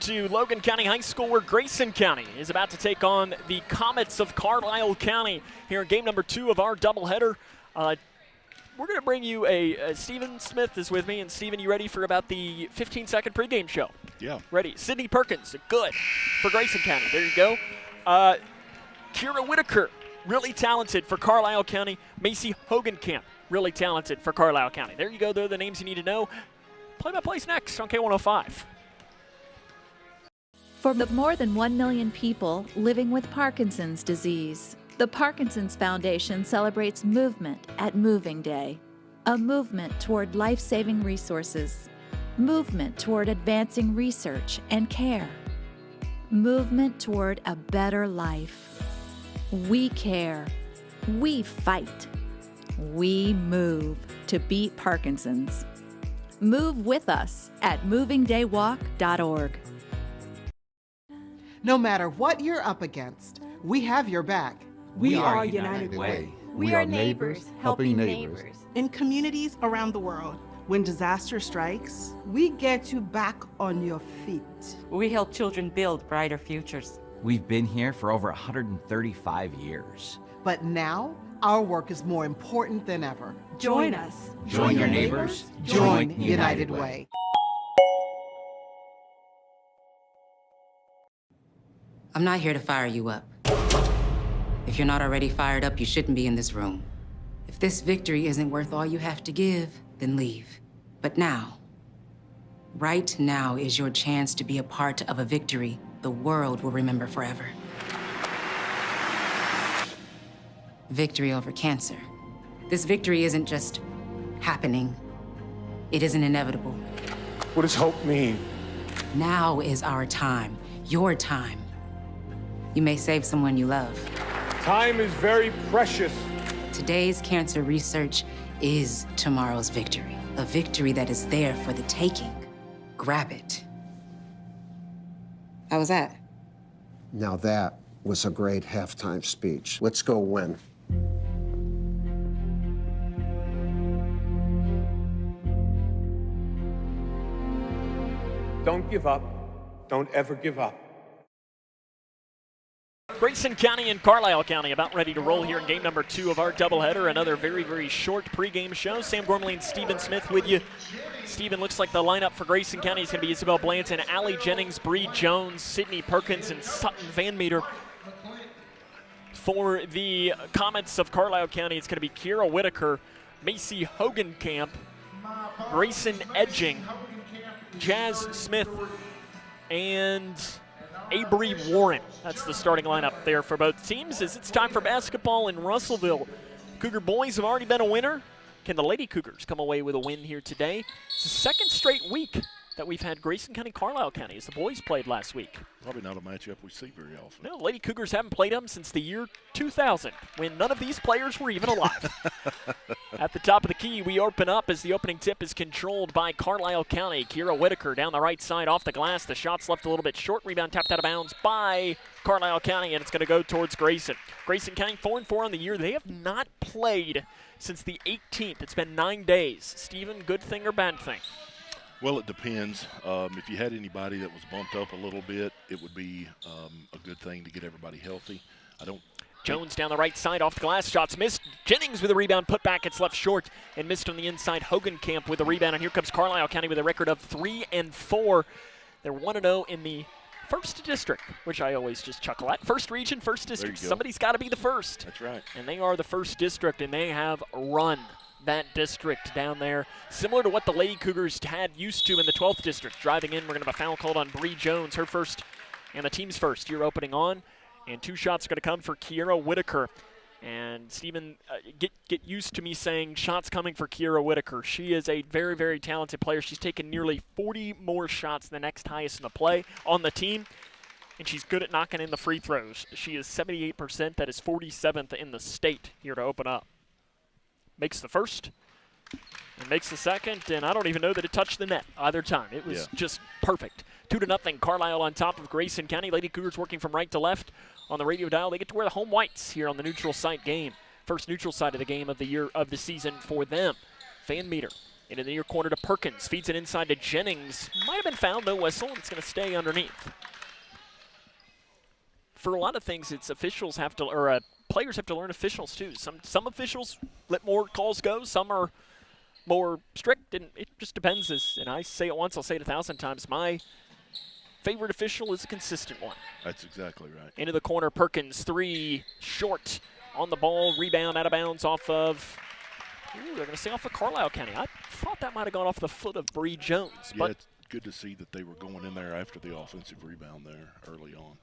to Logan County High School, where Grayson County is about to take on the Comets of Carlisle County here in game number 2 of our doubleheader. We're going to bring you Stephen Smith is with me. And Stephen, you ready for about the 15-second pregame show? Yeah. Ready. Sydney Perkins, good for Grayson County. There you go. Kira Whitaker, really talented for Carlisle County. Macy Hogenkamp, really talented for Carlisle County. There you go. They're the names you need to know. Play-by-play's next on K105. For the more than 1 million people living with Parkinson's disease, the Parkinson's Foundation celebrates movement at Moving Day, a movement toward life-saving resources, movement toward advancing research and care, movement toward a better life. We care. We fight. We move to beat Parkinson's. Move with us at movingdaywalk.org. No matter what you're up against, we have your back. We are United Way. We are neighbors helping neighbors. In communities around the world, when disaster strikes, we get you back on your feet. We help children build brighter futures. We've been here for over 135 years. But now, our work is more important than ever. Join us. Join your neighbors. Join United Way. I'm not here to fire you up. If you're not already fired up, you shouldn't be in this room. If this victory isn't worth all you have to give, then leave. But now, right now is your chance to be a part of a victory the world will remember forever. Victory over cancer. This victory isn't just happening. It isn't inevitable. What does hope mean? Now is our time, your time. You may save someone you love. Time is very precious. Today's cancer research is tomorrow's victory. A victory that is there for the taking. Grab it. How was that? Now that was a great halftime speech. Let's go win. Don't give up. Don't ever give up. Grayson County and Carlisle County about ready to roll here in game number 2 of our doubleheader. Another very, very short pregame show. Sam Gormley and Stephen Smith with you. Stephen, looks like the lineup for Grayson County is going to be Isabel Blanton, Allie Jennings, Bree Jones, Sydney Perkins, and Sutton Van Meter. For the Comets of Carlisle County, it's going to be Kira Whitaker, Macy Hogenkamp, Grayson Edging, Jazz Smith, and Avery Warren. That's the starting lineup there for both teams as it's time for basketball in Russellville. Cougar boys have already been a winner. Can the Lady Cougars come away with a win here today? It's the second straight week that we've had Grayson County, Carlisle County as the boys played last week. Probably not a matchup we see very often. No, Lady Cougars haven't played them since the year 2000 when none of these players were even alive. At the top of the key, we open up as the opening tip is controlled by Carlisle County. Kira Whitaker down the right side off the glass. The shot's left a little bit short. Rebound tapped out of bounds by Carlisle County, and it's going to go towards Grayson. Grayson County 4-4 on the year. They have not played since the 18th. It's been 9 days. Stephen, good thing or bad thing? Well, it depends. If you had anybody that was bumped up a little bit, it would be a good thing to get everybody healthy. Jones down the right side off the glass. Shots missed. Jennings with a rebound. Put back. It's left short and missed on the inside. Hogenkamp with a rebound. And here comes Carlisle County with a record of 3-4. They're 1-0 in the first district, which I always just chuckle at. First region, first district. Somebody's got to be the first. That's right. And they are the first district, and they have run that district down there, similar to what the Lady Cougars had used to in the 12th district. Driving in, we're going to have a foul called on Bree Jones, her first and the team's first here opening on. And 2 shots are going to come for Kira Whitaker. And Stephen, get used to me saying shots coming for Kira Whitaker. She is a very, very talented player. She's taken nearly 40 more shots than the next highest in the play on the team. And she's good at knocking in the free throws. She is 78%. That is 47th in the state here to open up. Makes the first and makes the second, and I don't even know that it touched the net either time. It was just perfect. 2-0, Carlisle on top of Grayson County. Lady Cougars working from right to left on the radio dial. They get to wear the home whites here on the neutral site game. First neutral side of the game of the year of the season for them. Van Meter Into the near corner to Perkins. Feeds it inside to Jennings. Might have been fouled, no whistle, and it's going to stay underneath. For a lot of things, it's officials have to, or players have to learn officials too. Some officials let more calls go. Some are more strict, and it just depends. And I say it once, I'll say it 1,000 times. My favorite official is a consistent one. That's exactly right. Into the corner, Perkins, 3, short on the ball, rebound out of bounds off of, they're going to say off of Carlisle County. I thought that might have gone off the foot of Bree Jones. Yeah, But it's good to see that they were going in there after the offensive rebound there early on.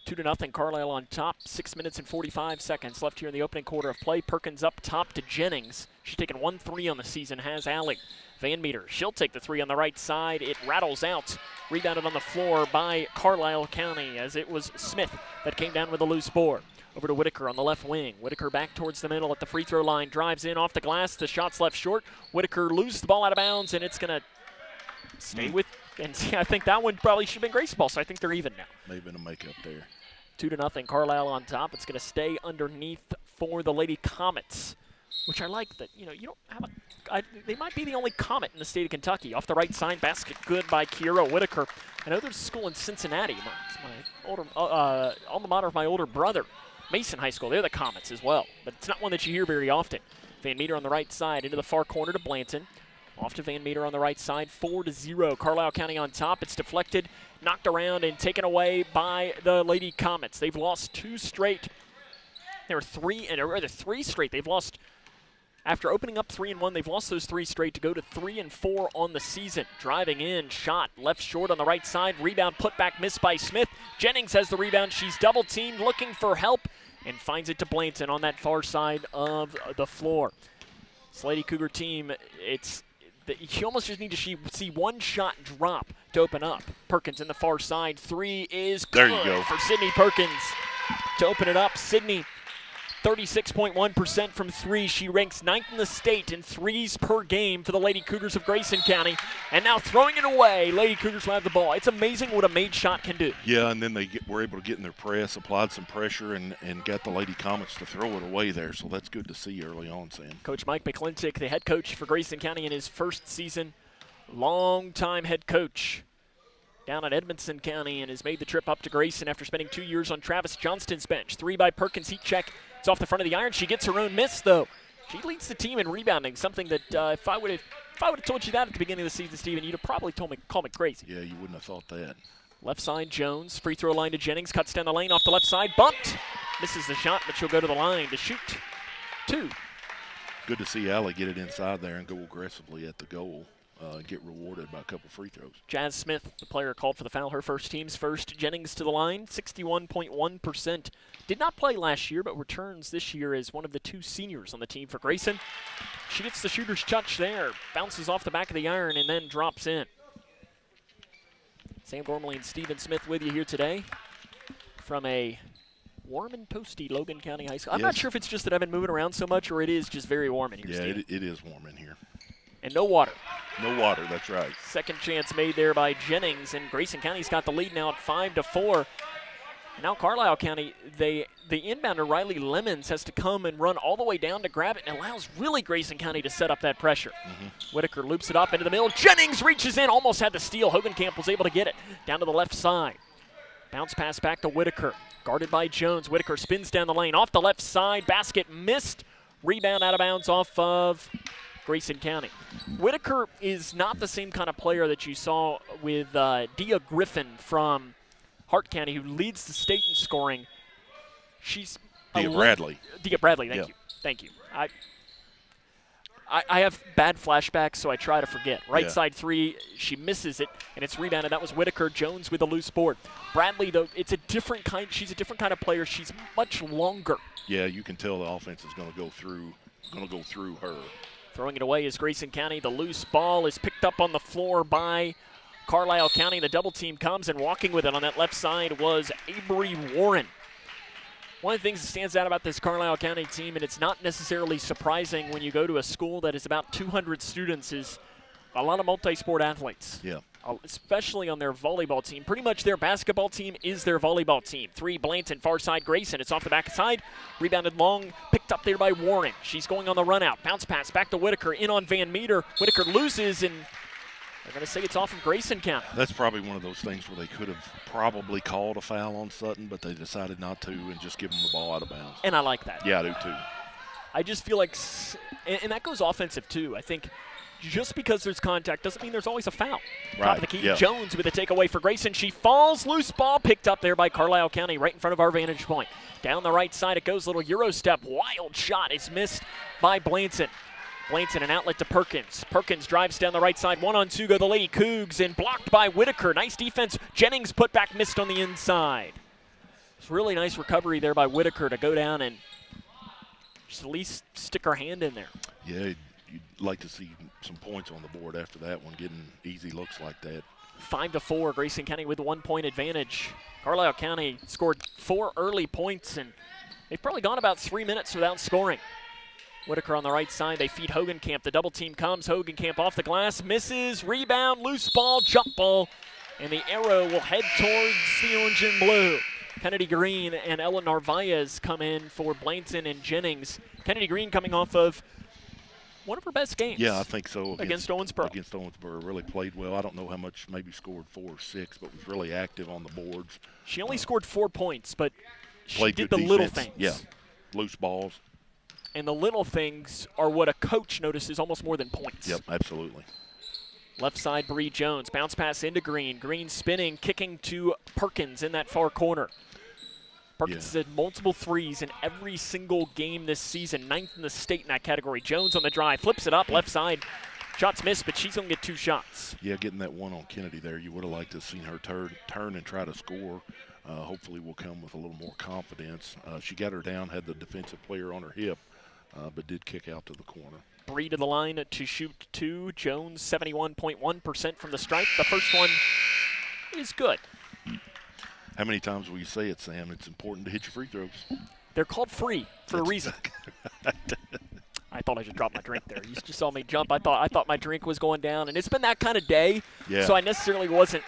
2-0, Carlisle on top. 6 minutes and 45 seconds left here in the opening quarter of play. Perkins up top to Jennings. She's taken 1 3 on the season, has Allie. Van Meter, she'll take the 3 on the right side. It rattles out. Rebounded on the floor by Carlisle County as it was Smith that came down with a loose board. Over to Whitaker on the left wing. Whitaker back towards the middle at the free throw line. Drives in off the glass. The shot's left short. Whitaker loses the ball out of bounds, and it's going to stay with. And see, I think that one probably should have been Grace ball, so I think they're even now. May have been a makeup there. 2-0, Carlisle on top. It's going to stay underneath for the Lady Comets, which I like that, you don't have they might be the only Comet in the state of Kentucky. Off the right side, basket good by Kiera Whitaker. I know there's a school in Cincinnati. It's my older, alma mater of my older brother, Mason High School. They're the Comets as well, but it's not one that you hear very often. Van Meter on the right side, into the far corner to Blanton. Off to Van Meter on the right side, 4-0. Carlisle County on top. It's deflected, knocked around, and taken away by the Lady Comets. They've lost 2 straight. There are 3 straight. They've lost, after opening up 3-1, they've lost those 3 straight to go to 3-4 on the season. Driving in, shot, left short on the right side. Rebound, put back, missed by Smith. Jennings has the rebound. She's double teamed, looking for help, and finds it to Blanton on that far side of the floor. This Lady Cougar team, you almost just need to see one shot drop to open up. Perkins in the far side. 3 is good. There you go. For Sydney Perkins to open it up. Sydney, 36.1% from 3. She ranks 9th in the state in 3s per game for the Lady Cougars of Grayson County. And now throwing it away, Lady Cougars will have the ball. It's amazing what a made shot can do. Yeah, and then they were able to get in their press, applied some pressure, and got the Lady Comets to throw it away there. So that's good to see early on, Sam. Coach Mike McClintock, the head coach for Grayson County in his first season. Long-time head coach down at Edmonson County, and has made the trip up to Grayson after spending 2 years on Travis Johnston's bench. 3 by Perkins, heat check. It's off the front of the iron. She gets her own miss, though. She leads the team in rebounding, something that if I would have told you that at the beginning of the season, Stephen, you'd have probably call me crazy. Yeah, you wouldn't have thought that. Left side, Jones. Free throw line to Jennings. Cuts down the lane off the left side. Bumped. Misses the shot, but she'll go to the line to shoot 2. Good to see Allie get it inside there and go aggressively at the goal. Get rewarded by a couple free throws. Jazz Smith, the player called for the foul, her first team's first. Jennings to the line, 61.1%. Did not play last year, but returns this year as one of the 2 seniors on the team for Grayson. She gets the shooter's touch there, bounces off the back of the iron, and then drops in. Sam Gormley and Stephen Smith with you here today from a warm and toasty Logan County High School. I'm not sure if it's just that I've been moving around so much, or it is just very warm in here, Steve. Yeah, it is warm in here. And no water. No water, that's right. Second chance made there by Jennings, and Grayson County's got the lead now at 5-4. And now Carlisle County, the inbounder Riley Lemons has to come and run all the way down to grab it, and allows really Grayson County to set up that pressure. Whitaker loops it up into the middle. Jennings reaches in, almost had the steal. Hogenkamp was able to get it down to the left side. Bounce pass back to Whitaker, guarded by Jones. Whitaker spins down the lane, off the left side, basket missed. Rebound out of bounds off of Grayson County. Whitaker is not the same kind of player that you saw with Dia Griffin from Hart County, who leads the state in scoring. She's Dia Bradley. Dia Bradley, thank you. I have bad flashbacks, so I try to forget. Right side 3, she misses it, and it's rebounded. That was Whitaker. Jones with a loose board. Bradley, though, she's a different kind of player. She's much longer. Yeah, you can tell the offense is going to go through her. Throwing it away is Grayson County. The loose ball is picked up on the floor by Carlisle County. The double team comes, and walking with it on that left side was Avery Warren. One of the things that stands out about this Carlisle County team, and it's not necessarily surprising when you go to a school that is about 200 students, is A lot of multi-sport athletes. Yeah. Especially on their volleyball team. Pretty much their basketball team is their volleyball team. 3, Blanton, far side, Grayson. It's off the back side. Rebounded long, picked up there by Warren. She's going on the run out. Bounce pass back to Whitaker, in on Van Meter. Whitaker loses, and they're going to say it's off of Grayson County. That's probably one of those things where they could have probably called a foul on Sutton, but they decided not to and just give them the ball out of bounds. And I like that. Yeah, I do too. I just feel like, and that goes offensive too. I think just because there's contact doesn't mean there's always a foul. Right. Top of the key, Yeah. Jones with a takeaway for Grayson. She falls, loose ball picked up there by Carlisle County right in front of our vantage point. Down the right side it goes, little Euro step, wild shot is missed by Blanton. Blanton, an outlet to Perkins. Perkins drives down the right side, 1-on-2 go the Lady Cougs, and blocked by Whitaker. Nice defense. Jennings put back, missed on the inside. It's really nice recovery there by Whitaker to go down and just at least stick her hand in there. Yeah, you'd like to see some points on the board after that one, getting easy looks like that. 5-4, Grayson County with a 1-point advantage. Carlisle County scored 4 early points, and they've probably gone about 3 minutes without scoring. Whitaker on the right side, they feed Hogenkamp. The double team comes, Hogenkamp off the glass, misses, rebound, loose ball, jump ball, and the arrow will head towards the orange and blue. Kennedy Green and Ella Narvaez come in for Blanton and Jennings. Kennedy Green coming off of one of her best games. Yeah, I think so. Against Owensboro. Against Owensboro, really played well. I don't know how much, maybe scored 4 or 6, but was really active on the boards. She only scored 4 points, but she Played did good the little defense. things. Yeah, loose balls. And the little things are what a coach notices almost more than points. Yep, absolutely. Left side, Bree Jones. Bounce pass into Green. Green spinning, kicking to Perkins in that far corner. Perkins has had multiple threes in every single game this season. 9th in the state in that category. Jones on the drive, flips it up, left side. Shots missed, but she's going to get 2 shots. Yeah, getting that one on Kennedy there, you would have liked to have seen her turn and try to score. Hopefully will come with a little more confidence. She got her down, had the defensive player on her hip, but did kick out to the corner. Bree to the line to shoot 2. Jones 71.1% from the stripe. The first one is good. How many times will you say it, Sam? It's important to hit your free throws. They're called free for a reason. I thought I just dropped my drink there. You just saw me jump. I thought my drink was going down, and it's been that kind of day. Yeah. So I necessarily wasn't.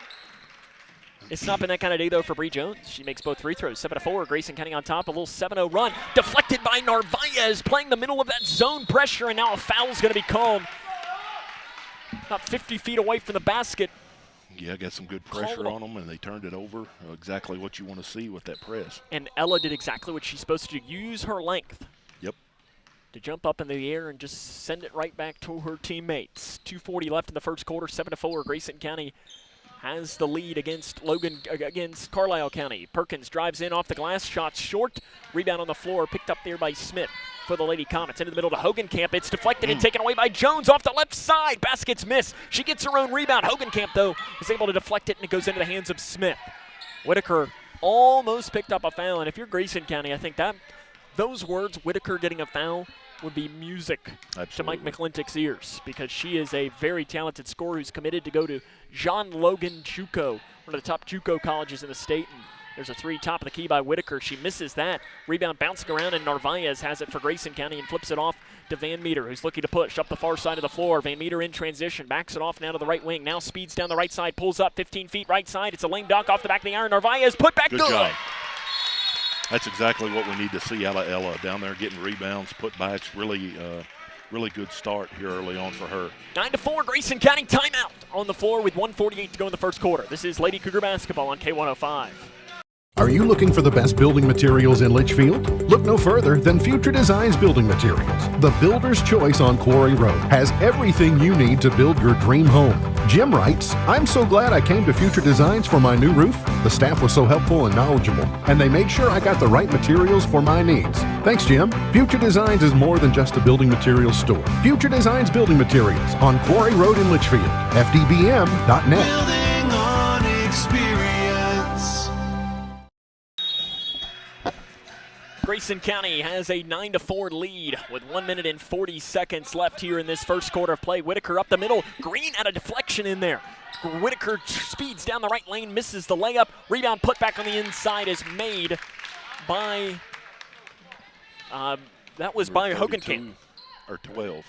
It's not been that kind of day, though, for Bree Jones. She makes both free throws. 7-4, Grayson County on top. A little 7-0 run. Deflected by Narvaez, playing the middle of that zone pressure, and now a foul's going to be called. About 50 feet away from the basket. Yeah, got some good pressure on them, and they turned it over. Exactly what you want to see with that press. And Ella did exactly what she's supposed to do. Use her length. Yep. To jump up in the air and just send it right back to her teammates. 2:40 left in the first quarter. 7-4, Grayson County has the lead against Carlisle County. Perkins drives in off the glass, shot short. Rebound on the floor, picked up there by Smith for the Lady Comets. Into the middle to Hogenkamp. It's deflected and taken away by Jones off the left side. Basket's missed. She gets her own rebound. Hogenkamp, though, is able to deflect it, and it goes into the hands of Smith. Whitaker almost picked up a foul, and if you're Grayson County, I think that those words, Whitaker getting a foul, would be music to Mike McClintock's ears, because she is a very talented scorer who's committed to go to John Logan JUCO, one of the top JUCO colleges in the state. And there's a 3 top of the key by Whitaker. She misses that. Rebound bouncing around, and Narvaez has it for Grayson County and flips it off to Van Meter, who's looking to push up the far side of the floor. Van Meter in transition, backs it off now to the right wing. Now speeds down the right side, pulls up 15 feet right side. It's a lame dunk off the back of the iron. Narvaez put back. Good job. That's exactly what we need to see out of Ella, down there getting rebounds, putbacks. Really good start here early on for her. 9-4, Grayson County timeout on the floor with 1:48 to go in the first quarter. This is Lady Cougar basketball on K105. Are you looking for the best building materials in Litchfield? Look no further than Future Designs Building Materials. The builder's choice on Quarry Road has everything you need to build your dream home. Jim writes, "I'm so glad I came to Future Designs for my new roof. The staff was so helpful and knowledgeable, and they made sure I got the right materials for my needs. Thanks, Jim." Future Designs is more than just a building materials store. Future Designs Building Materials on Quarry Road in Litchfield. FDBM.net. Building on experience. Grayson County has a 9-4 lead with 1 minute and 40 seconds left here in this first quarter of play. Whitaker up the middle. Green had a deflection in there. Whitaker speeds down the right lane, misses the layup. Rebound put back on the inside is made by, that was by Hogenkamp. Or 12.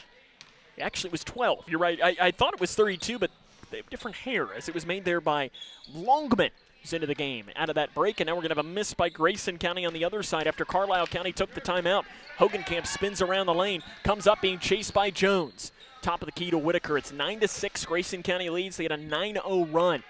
Actually, it was 12. You're right. I thought it was 32, but they have different hair, as it was made there by Longman, who's into the game out of that break. And now we're going to have a miss by Grayson County on the other side after Carlisle County took the timeout. Hogenkamp spins around the lane, comes up being chased by Jones. Top of the key to Whitaker. It's 9-6. Grayson County leads. They had a 9-0 run.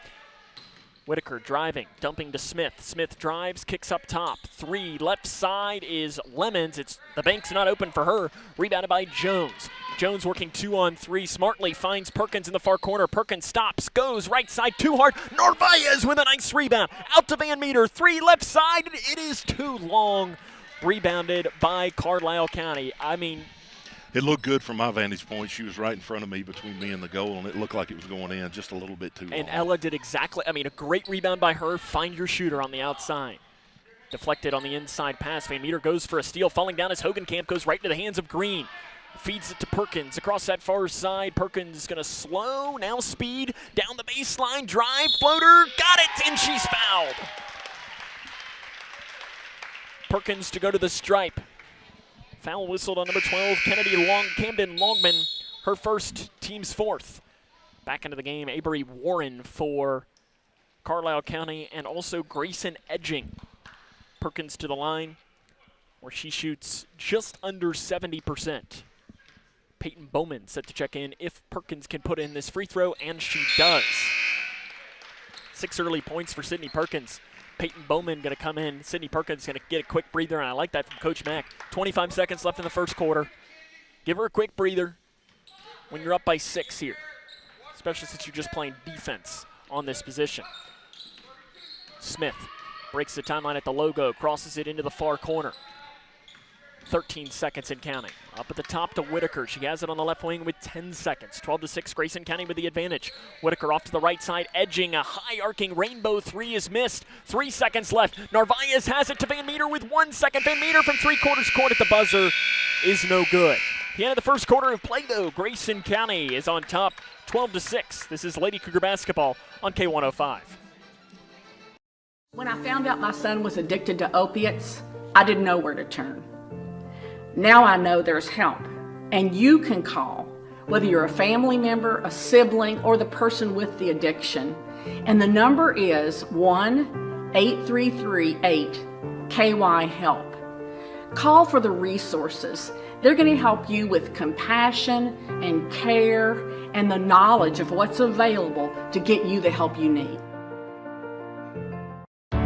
Whitaker driving, dumping to Smith. Smith drives, kicks up top. 3, left side is Lemons. The bank's not open for her. Rebounded by Jones. Jones working 2-on-3. Smartly finds Perkins in the far corner. Perkins stops, goes right side, too hard. Narvaez with a nice rebound. Out to Van Meter. 3, left side. It is too long. Rebounded by Carlisle County. I mean, it looked good from my vantage point. She was right in front of me between me and the goal, and it looked like it was going in just a little bit too long. And Ella did exactly, a great rebound by her. Find your shooter on the outside. Deflected on the inside pass. Van Meter goes for a steal. Falling down as Hogenkamp goes right into the hands of Green. Feeds it to Perkins across that far side. Perkins going to slow, now speed, down the baseline, drive, floater, got it, and she's fouled. Perkins to go to the stripe. Foul whistled on number 12, Camden Longman, her first, team's 4th. Back into the game, Avery Warren for Carlisle County, and also Grayson Edging. Perkins to the line, where she shoots just under 70%. Peyton Bowman set to check in if Perkins can put in this free throw, and she does. 6 early points for Sydney Perkins. Peyton Bowman going to come in. Sydney Perkins going to get a quick breather, and I like that from Coach Mack. 25 seconds left in the first quarter. Give her a quick breather when you're up by 6 here, especially since you're just playing defense on this position. Smith breaks the timeline at the logo, crosses it into the far corner. 13 seconds and counting. Up at the top to Whitaker. She has it on the left wing with 10 seconds. 12-6, Grayson County with the advantage. Whitaker off to the right side, edging. A high arcing rainbow 3 is missed. 3 seconds left. Narvaez has it to Van Meter with 1 second. Van Meter from 3/4 court at the buzzer is no good. The end of the first quarter of play, though. Grayson County is on top, 12-6. This is Lady Cougar basketball on K105. When I found out my son was addicted to opiates, I didn't know where to turn. Now I know there's help, and you can call, whether you're a family member, a sibling, or the person with the addiction. And the number is 1-833-8-KY-HELP. Call for the resources. They're going to help you with compassion and care and the knowledge of what's available to get you the help you need.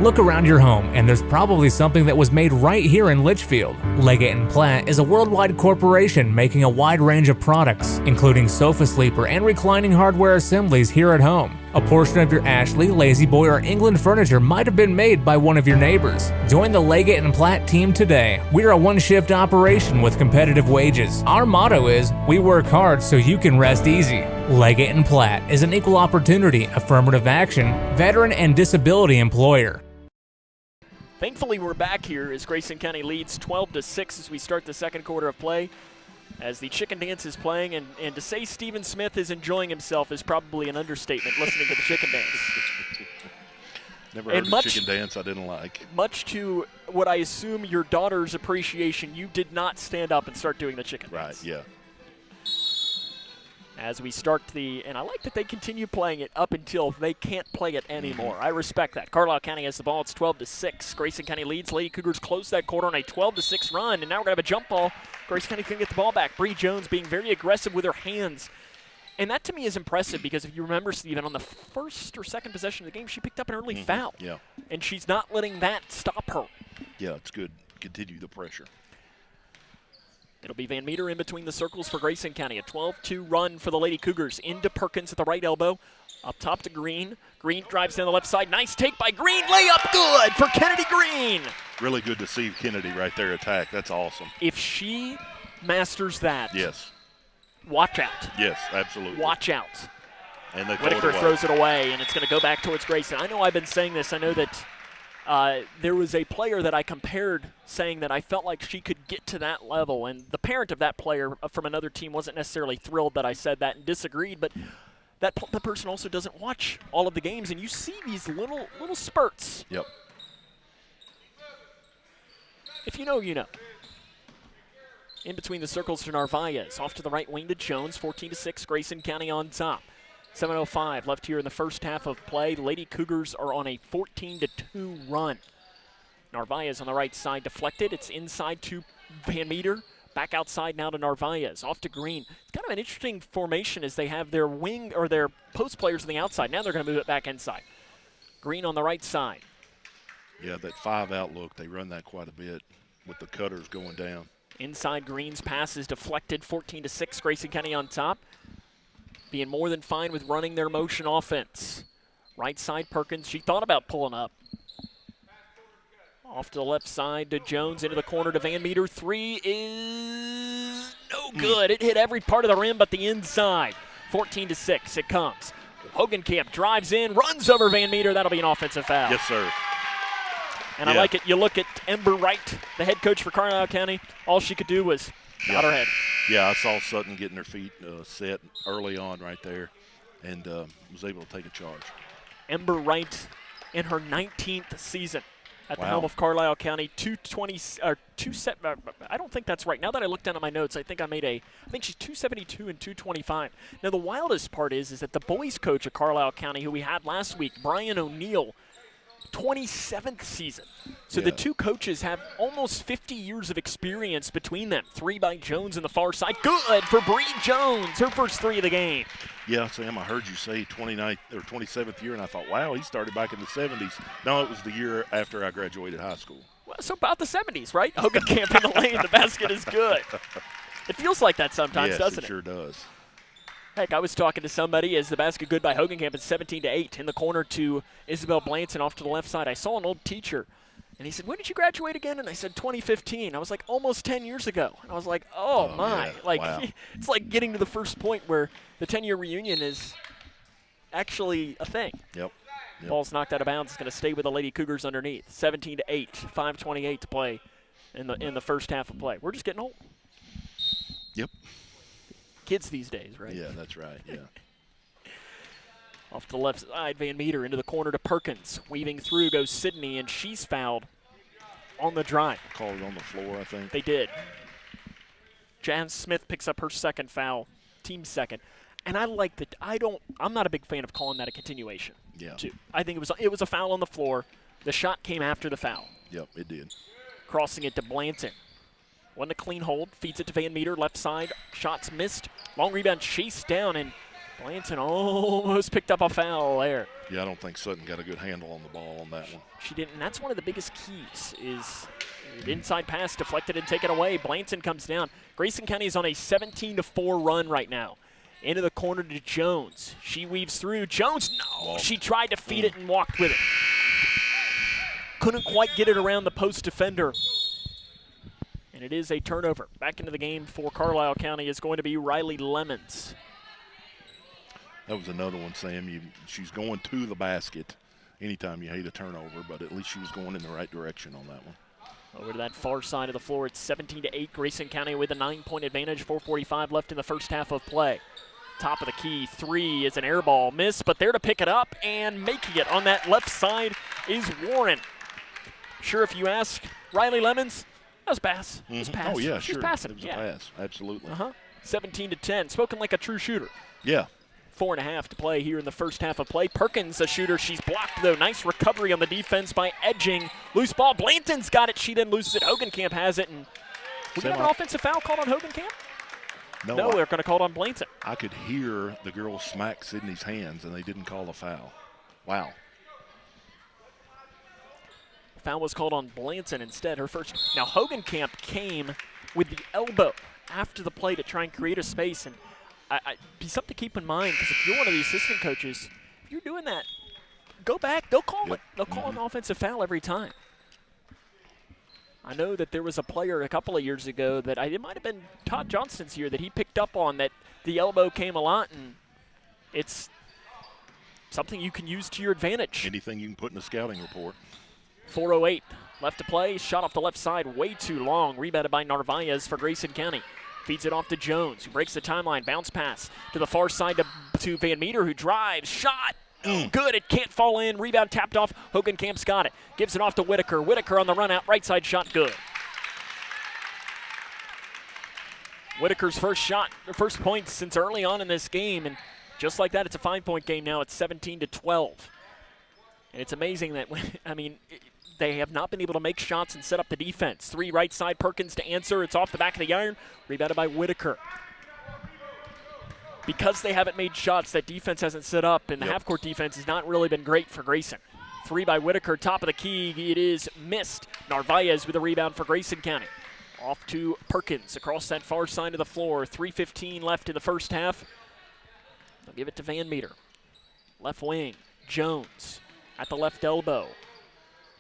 Look around your home, and there's probably something that was made right here in Litchfield. Leggett & Platt is a worldwide corporation making a wide range of products, including sofa sleeper and reclining hardware assemblies here at home. A portion of your Ashley, Lazy Boy, or England furniture might have been made by one of your neighbors. Join the Leggett & Platt team today. We're a one-shift operation with competitive wages. Our motto is, we work hard so you can rest easy. Leggett & Platt is an equal opportunity, affirmative action, veteran, and disability employer. Thankfully, we're back here as Grayson County leads 12-6 as we start the second quarter of play. As the chicken dance is playing, and to say Stephen Smith is enjoying himself is probably an understatement listening to the chicken dance. Never heard of chicken dance I didn't like. Much to what I assume your daughter's appreciation, you did not stand up and start doing the chicken dance. Right, yeah. As we start and I like that they continue playing it up until they can't play it anymore. I respect that. Carlisle County has the ball. It's 12-6. Grayson County leads. Lady Cougars close that quarter on a 12-6 run, and now we're going to have a jump ball. Grayson County can get the ball back. Bree Jones being very aggressive with her hands. And that to me is impressive because if you remember, Stephen, on the first or second possession of the game, she picked up an early foul. Yeah. And she's not letting that stop her. Yeah, it's good. Continue the pressure. It'll be Van Meter in between the circles for Grayson County. A 12-2 run for the Lady Cougars. Into Perkins at the right elbow. Up top to Green. Green drives down the left side. Nice take by Green. Layup good for Kennedy Green. Really good to see Kennedy right there attack. That's awesome. If she masters that, yes, watch out. Yes, absolutely. Watch out. And they Whitaker throws it away, and it's going to go back towards Grayson. I know I've been saying this. I know that there was a player that I compared saying that I felt like she could get to that level, and the parent of that player from another team wasn't necessarily thrilled that I said that and disagreed, but the person also doesn't watch all of the games, and you see these little spurts. Yep. If you know, you know. In between the circles to Narvaez. Off to the right wing to Jones. 14-6, Grayson County on top. 7:05 left here in the first half of play. The Lady Cougars are on a 14-2 run. Narvaez on the right side deflected. It's inside to Van Meter. Back outside now to Narvaez. Off to Green. It's kind of an interesting formation as they have their wing or their post players on the outside. Now they're going to move it back inside. Green on the right side. Yeah, that 5 outlook, they run that quite a bit with the cutters going down. Inside Green's pass is deflected. 14-6, Grayson County on top. Being more than fine with running their motion offense. Right side Perkins. She thought about pulling up. Off to the left side to Jones, into the corner to Van Meter. 3 is no good. It hit every part of the rim but the inside. 14-6, it comes. Hogenkamp drives in, runs over Van Meter. That'll be an offensive foul. Yes, sir. And I like it. You look at Ember Wright, the head coach for Carlisle County. All she could do was nod her head. Yeah, I saw Sutton getting her feet set early on right there and was able to take a charge. Ember Wright in her 19th season at the helm of Carlisle County. 220, I don't think that's right. Now that I look down at my notes, I think she's 272 and 225. Now the wildest part is that the boys coach of Carlisle County, who we had last week, Brian O'Neill, 27th season. So the two coaches have almost 50 years of experience between them. 3 by Jones in the far side. Good for Bree Jones, her first 3 of the game. Yeah, Sam, I heard you say 29th or 27th year, and I thought, wow, he started back in the 70s. No, it was the year after I graduated high school. Well, so about the 70s, right? Hogenkamp in the lane, the basket is good. It feels like that sometimes, doesn't it? Yes, it sure does. Heck, I was talking to somebody as the basket good by Hogenkamp at 17-8 in the corner to Isabel Blanton off to the left side. I saw an old teacher, and he said, when did you graduate again? And I said, 2015. I was like, almost 10 years ago. And I was like, oh my. Yeah. Like, wow. It's like getting to the first point where the 10-year reunion is actually a thing. Yep. Ball's knocked out of bounds. It's going to stay with the Lady Cougars underneath. 17-8, 5:28 to play in the first half of play. We're just getting old. Yep. Kids these days, right? Yeah, that's right, yeah. Off to the left side, Van Meter into the corner to Perkins. Weaving through goes Sydney, and she's fouled on the drive. Called it on the floor, I think. They did. Jan Smith picks up her second foul, team second. And I like that. I'm not a big fan of calling that a continuation. Yeah. Too. I think it was a foul on the floor. The shot came after the foul. Yep, it did. Crossing it to Blanton. One to clean hold, feeds it to Van Meter, left side, shots missed. Long rebound chased down, and Blanton almost picked up a foul there. Yeah, I don't think Sutton got a good handle on the ball on that one. She didn't, and that's one of the biggest keys is the inside pass deflected and taken away. Blanton comes down. Grayson County is on a 17-4 run right now. Into the corner to Jones. She weaves through. Jones, no! She tried to feed it and walked with it. Couldn't quite get it around the post defender. And it is a turnover. Back into the game for Carlisle County is going to be Riley Lemons. That was another one, Sam. She's going to the basket. Anytime you hate a turnover, but at least she was going in the right direction on that one. Over to that far side of the floor, it's 17-8. Grayson County with a 9-point advantage. 4:45 left in the first half of play. Top of the key, 3 is an air ball. Miss, but there to pick it up and making it on that left side is Warren. Sure, if you ask Riley Lemons, that was pass. It was pass. Oh, yeah, She's sure. passing. It was a pass, absolutely. 17-10, spoken like a true shooter. Yeah. 4.5 to play here in the first half of play. Perkins, a shooter. She's blocked, though. Nice recovery on the defense by Edging. Loose ball. Blanton's got it. She then loses it. Hogenkamp has it. And we have an offensive foul called on Hogenkamp? No, they're going to call it on Blanton. I could hear the girls smack Sydney's hands, and they didn't call a foul. Wow. Foul was called on Blanton instead, her first. Now, Hogenkamp came with the elbow after the play to try and create a space. And be something to keep in mind, because if you're one of the assistant coaches, if you're doing that, go back. They'll call it. They'll call an offensive foul every time. I know that there was a player a couple of years ago that it might have been Todd Johnston's year that he picked up on that the elbow came a lot, and it's something you can use to your advantage. Anything you can put in a scouting report. 4:08 left to play. Shot off the left side, way too long. Rebounded by Narvaez for Grayson County. Feeds it off to Jones, who breaks the timeline. Bounce pass to the far side to Van Meter, who drives. Shot. Good. It can't fall in. Rebound tapped off. Hogenkamp's got it. Gives it off to Whitaker. Whitaker on the run out. Right side shot good. Whitaker's first point since early on in this game, and just like that, it's a 5-point game now. It's 17-12. And it's amazing that, I mean, they have not been able to make shots and set up the defense. 3 right side, Perkins to answer. It's off the back of the iron, rebounded by Whitaker. Because they haven't made shots, that defense hasn't set up, and the half-court defense has not really been great for Grayson. 3 by Whitaker, top of the key. It is missed. Narvaez with a rebound for Grayson County. Off to Perkins across that far side of the floor. 3:15 left in the first half. They'll give it to Van Meter. Left wing, Jones at the left elbow.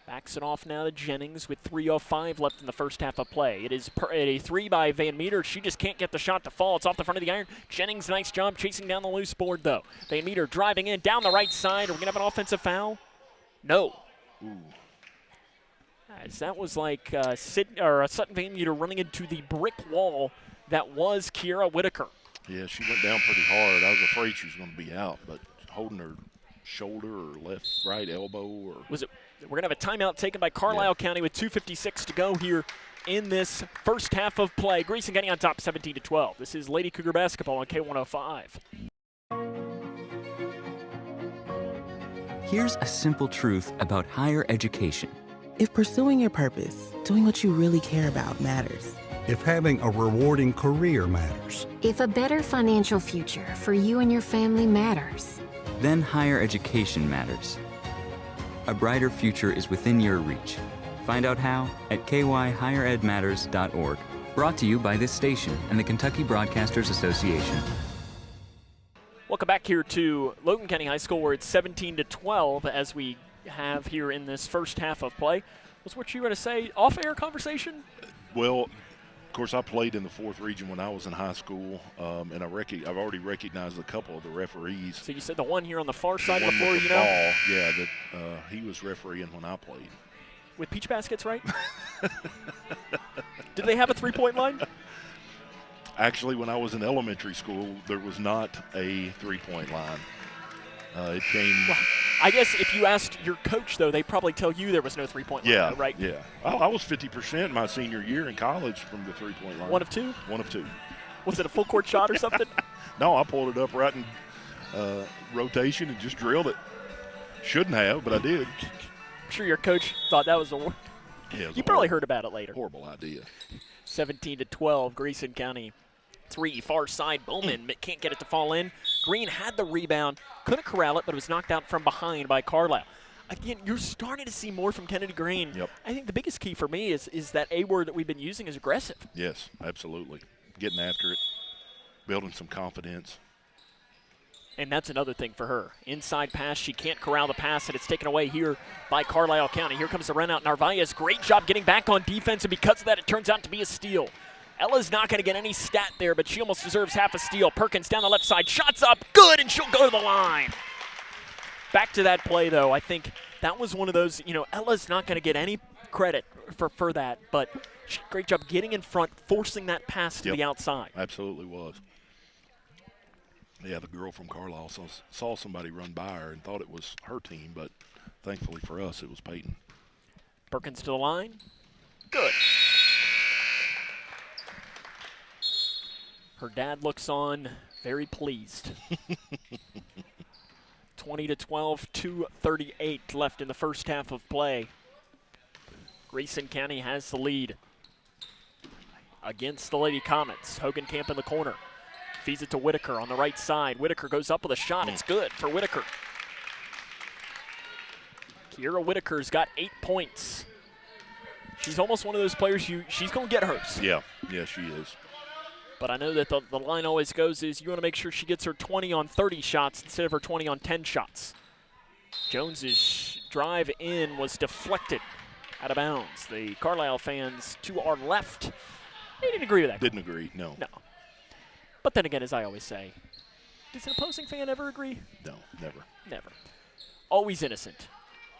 Backs it off now to Jennings with 3:05 left in the first half of play. It is a 3 by Van Meter. She just can't get the shot to fall. It's off the front of the iron. Jennings, nice job chasing down the loose board, though. Van Meter driving in down the right side. Are we going to have an offensive foul? No. Ooh. As that was like Sutton Van Meter running into the brick wall that was Kiera Whitaker. Yeah, she went down pretty hard. I was afraid she was going to be out, but holding her shoulder or right elbow or was it? We're going to have a timeout taken by Carlisle County with 2:56 to go here in this first half of play. Grayson County on top 17-12. This is Lady Cougar basketball on K105. Here's a simple truth about higher education. If pursuing your purpose, doing what you really care about matters. If having a rewarding career matters. If a better financial future for you and your family matters. Then higher education matters. A brighter future is within your reach. Find out how at kyhigheredmatters.org. Brought to you by this station and the Kentucky Broadcasters Association. Welcome back here to Logan County High School, where it's 17-12 as we have here in this first half of play. Was what you were going to say off-air conversation? Well, of course, I played in the 4th region when I was in high school, and I've already recognized a couple of the referees. So you said the one here on the far side of the floor, you know? Ball, yeah, that he was refereeing when I played. With peach baskets, right? Did they have a 3-point line? Actually, when I was in elementary school, there was not a 3-point line. It came. Well, I guess if you asked your coach, though, they'd probably tell you there was no 3-point line, though, right? Yeah. I was 50% my senior year in college from the 3-point line. 1 of 2? 1 of 2. Was it a full court shot or something? No, I pulled it up right in rotation and just drilled it. Shouldn't have, but I did. I'm sure your coach thought that was the worst. Yeah, you probably heard about it later. Horrible idea. 17-12, Grayson County. 3, far side, Bowman can't get it to fall in. Green had the rebound, couldn't corral it, but it was knocked out from behind by Carlisle. Again, you're starting to see more from Kennedy Green. Yep. I think the biggest key for me is that A word that we've been using is aggressive. Yes, absolutely. Getting after it, building some confidence. And that's another thing for her. Inside pass, she can't corral the pass, and it's taken away here by Carlisle County. Here comes the run out. Narvaez, great job getting back on defense, and because of that, it turns out to be a steal. Ella's not going to get any stat there, but she almost deserves half a steal. Perkins down the left side, shots up, good, and she'll go to the line. Back to that play, though. I think that was one of those, Ella's not going to get any credit for that, but great job getting in front, forcing that pass to the outside. Absolutely was. Yeah, the girl from Carlisle saw somebody run by her and thought it was her team, but thankfully for us, it was Peyton. Perkins to the line. Good. Her dad looks on, very pleased. 20-12, 2:38 left in the first half of play. Grayson County has the lead against the Lady Comets. Hogenkamp in the corner. Feeds it to Whitaker on the right side. Whitaker goes up with a shot. It's good for Whitaker. Kiera Whitaker's got 8 points. She's almost one of those players she's going to get hers. Yeah, she is. But I know that the line always goes is you want to make sure she gets her 20 on 30 shots instead of her 20 on 10 shots. Jones's drive in was deflected out of bounds. The Carlisle fans to our left, they didn't agree with that. Didn't agree, no. No. But then again, as I always say, does an opposing fan ever agree? No, never. Never. Always innocent.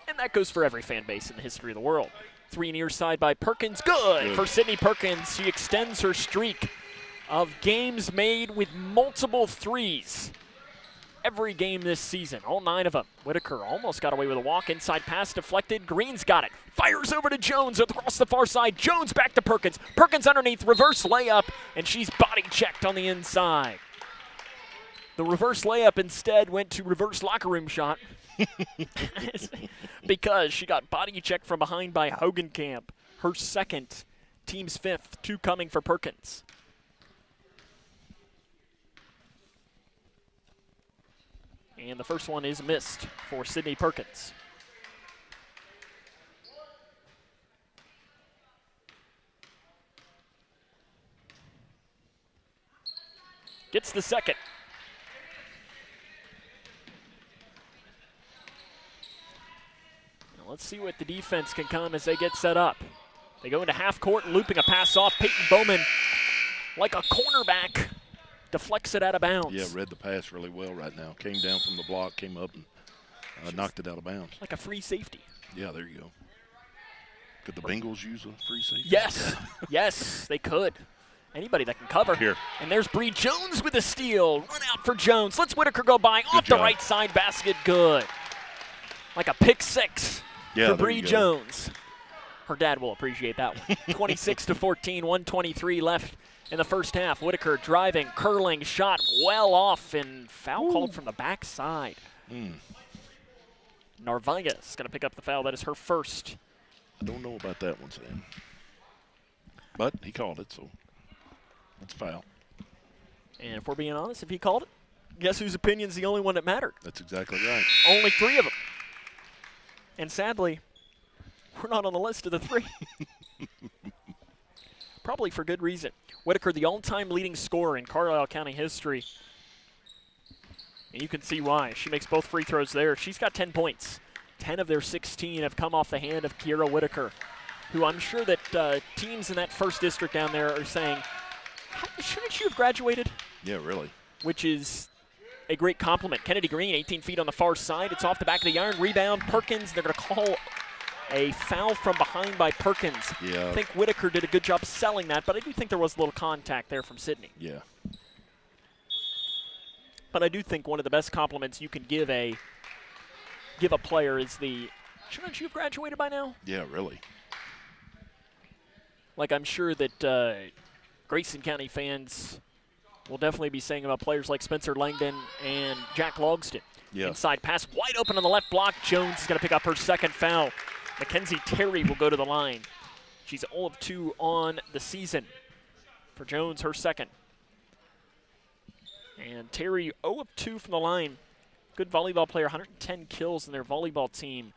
And that goes for every fan base in the history of the world. 3 near side by Perkins. Good for Sydney Perkins. She extends her streak of games made with multiple threes. every game this season, all 9 of them. Whitaker almost got away with a walk. Inside pass deflected. Green's got it. Fires over to Jones across the far side. Jones back to Perkins. Perkins underneath. Reverse layup, and she's body checked on the inside. The reverse layup instead went to reverse locker room shot because she got body checked from behind by Hogenkamp. Her second, team's 5th, 2 coming for Perkins. And the first one is missed for Sydney Perkins. Gets the second. Now let's see what the defense can come as they get set up. They go into half court, looping a pass off. Peyton Bowman, like a cornerback, deflects it out of bounds. Yeah, read the pass really well right now. Came down from the block, came up and knocked it out of bounds. Like a free safety. Yeah, there you go. Could the Bengals use a free safety? Yes, yes, they could. Anybody that can cover. Here. And there's Bree Jones with a steal. Run out for Jones. Let's Whitaker go by. Off the right side basket, good. Like a pick 6 for Bree Jones. Her dad will appreciate that one. 26-14, 1:23 left in the first half. Whitaker driving, curling, shot well off, and foul called from the backside. Narvaez is going to pick up the foul. That is her first. I don't know about that one, Sam. But he called it, so that's a foul. And if we're being honest, if he called it, guess whose opinion's the only one that mattered? That's exactly right. Only 3 of them. And sadly, we're not on the list of the 3. Probably for good reason. Whitaker, the all-time leading scorer in Carlisle County history. And you can see why. She makes both free throws there. She's got 10 points. 10 of their 16 have come off the hand of Kiera Whitaker, who I'm sure that teams in that first district down there are saying, shouldn't you have graduated? Yeah, really. Which is a great compliment. Kennedy Green, 18 feet on the far side. It's off the back of the iron. Rebound, Perkins. They're going to call a foul from behind by Perkins. Yeah. I think Whitaker did a good job selling that, but I do think there was a little contact there from Sydney. Yeah. But I do think one of the best compliments you can give a player is the, shouldn't you have graduated by now? Yeah, really. Like I'm sure that Grayson County fans will definitely be saying about players like Spencer Langdon and Jack Logston. Yeah. Inside pass, wide open on the left block. Jones is going to pick up her second foul. Mackenzie Terry will go to the line. She's 0 of 2 on the season. For Jones, her second. And Terry 0 of 2 from the line. Good volleyball player, 110 kills in their volleyball team.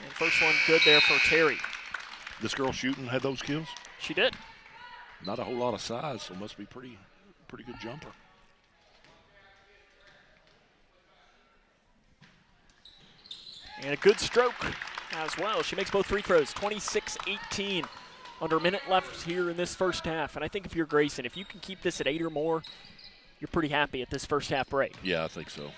And first one good there for Terry. This girl shooting had those kills? She did. Not a whole lot of size, so must be pretty good jumper. And a good stroke as well. She makes both free throws, 26-18. Under a minute left here in this first half. And I think if you're Grayson, if you can keep this at 8 or more, you're pretty happy at this first half break. Yeah, I think so.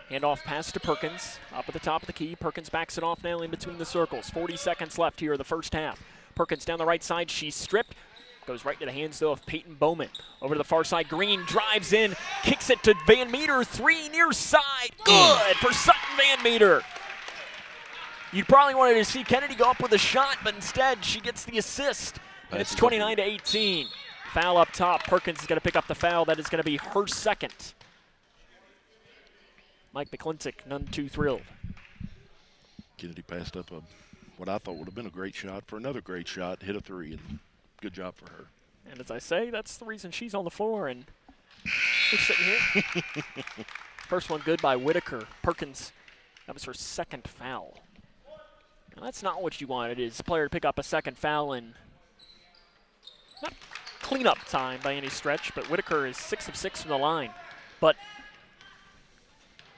Handoff pass to Perkins, up at the top of the key. Perkins backs it off now in between the circles. 40 seconds left here in the first half. Perkins down the right side, she's stripped. Goes right to the hands, though, of Peyton Bowman. Over to the far side, Green drives in, kicks it to Van Meter. 3 near side, good for Sutton Van Meter. You probably wanted to see Kennedy go up with a shot, but instead she gets the assist. And it's 29-18. Foul up top. Perkins is going to pick up the foul. That is going to be her second. Mike McClintock, none too thrilled. Kennedy passed up what I thought would have been a great shot for another great shot, hit a 3, and good job for her. And as I say, that's the reason she's on the floor, and we're sitting here. First one good by Whitaker. Perkins, that was her second foul. Now, that's not what you wanted, is a player to pick up a second foul in not cleanup time by any stretch, but Whitaker is 6 of 6 from the line. But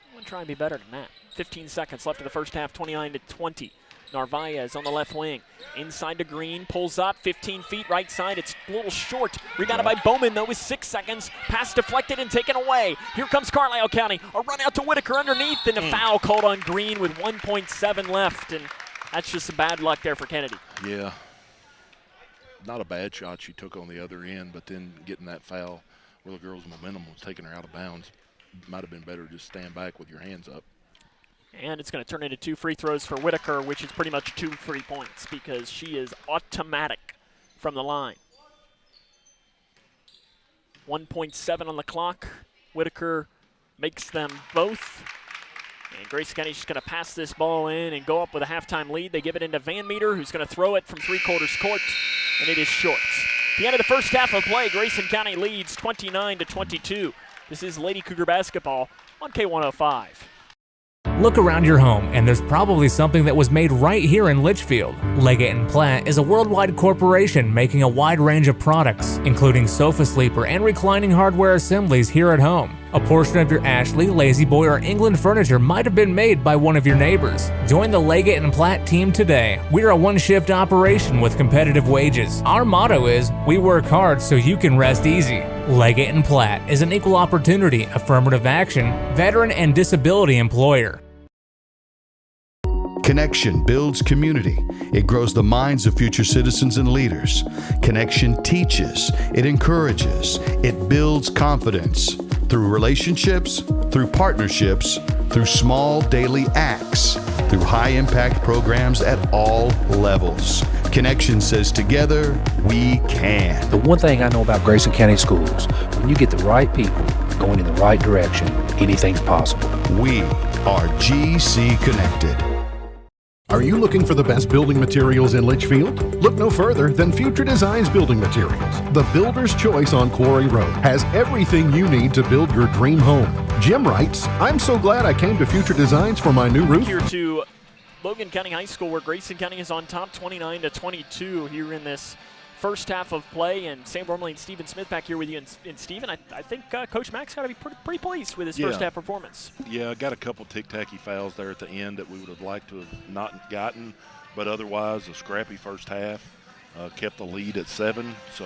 I'm going to try and be better than that. 15 seconds left in the first half, 29-20. Narvaez on the left wing. Inside to Green, pulls up, 15 feet, right side. It's a little short. Rebounded by Bowman, though, with 6 seconds. Pass deflected and taken away. Here comes Carlisle County. A run out to Whitaker underneath, and a foul called on Green with 1.7 left. And that's just some bad luck there for Kennedy. Yeah. Not a bad shot she took on the other end, but then getting that foul where the girl's momentum was taking her out of bounds. Might have been better to just stand back with your hands up. And it's going to turn into 2 free throws for Whitaker, which is pretty much 2 free points because she is automatic from the line. 1.7 on the clock. Whitaker makes them both. And Grayson County's just going to pass this ball in and go up with a halftime lead. They give it into Van Meter, who's going to throw it from 3/4 court, and it is short. At the end of the first half of play, Grayson County leads 29-22. This is Lady Cougar basketball on K105. Look around your home, and there's probably something that was made right here in Litchfield. Leggett & Platt is a worldwide corporation making a wide range of products, including sofa sleeper and reclining hardware assemblies here at home. A portion of your Ashley, Lazy Boy, or England furniture might have been made by one of your neighbors. Join the Leggett & Platt team today. We're a one-shift operation with competitive wages. Our motto is, we work hard so you can rest easy. Leggett & Platt is an equal opportunity, affirmative action, veteran, and disability employer. Connection builds community. It grows the minds of future citizens and leaders. Connection teaches. It encourages. It builds confidence. Through relationships, through partnerships, through small daily acts, through high-impact programs at all levels. Connection says together, we can. The one thing I know about Grayson County Schools, when you get the right people going in the right direction, anything's possible. We are GC Connected. Are you looking for the best building materials in Litchfield? Look no further than Future Designs Building Materials. The builder's choice on Quarry Road has everything you need to build your dream home. Jim writes, I'm so glad I came to Future Designs for my new roof. Here to Logan County High School, where Grayson County is on top 29-22 here in this first half of play. And Sam Bromley and Stephen Smith back here with you. And Stephen, I think Coach Mack's got to be pretty pleased with his first half performance. Yeah, got a couple tick-tacky fouls there at the end that we would have liked to have not gotten, but otherwise a scrappy first half. Kept the lead at 7, so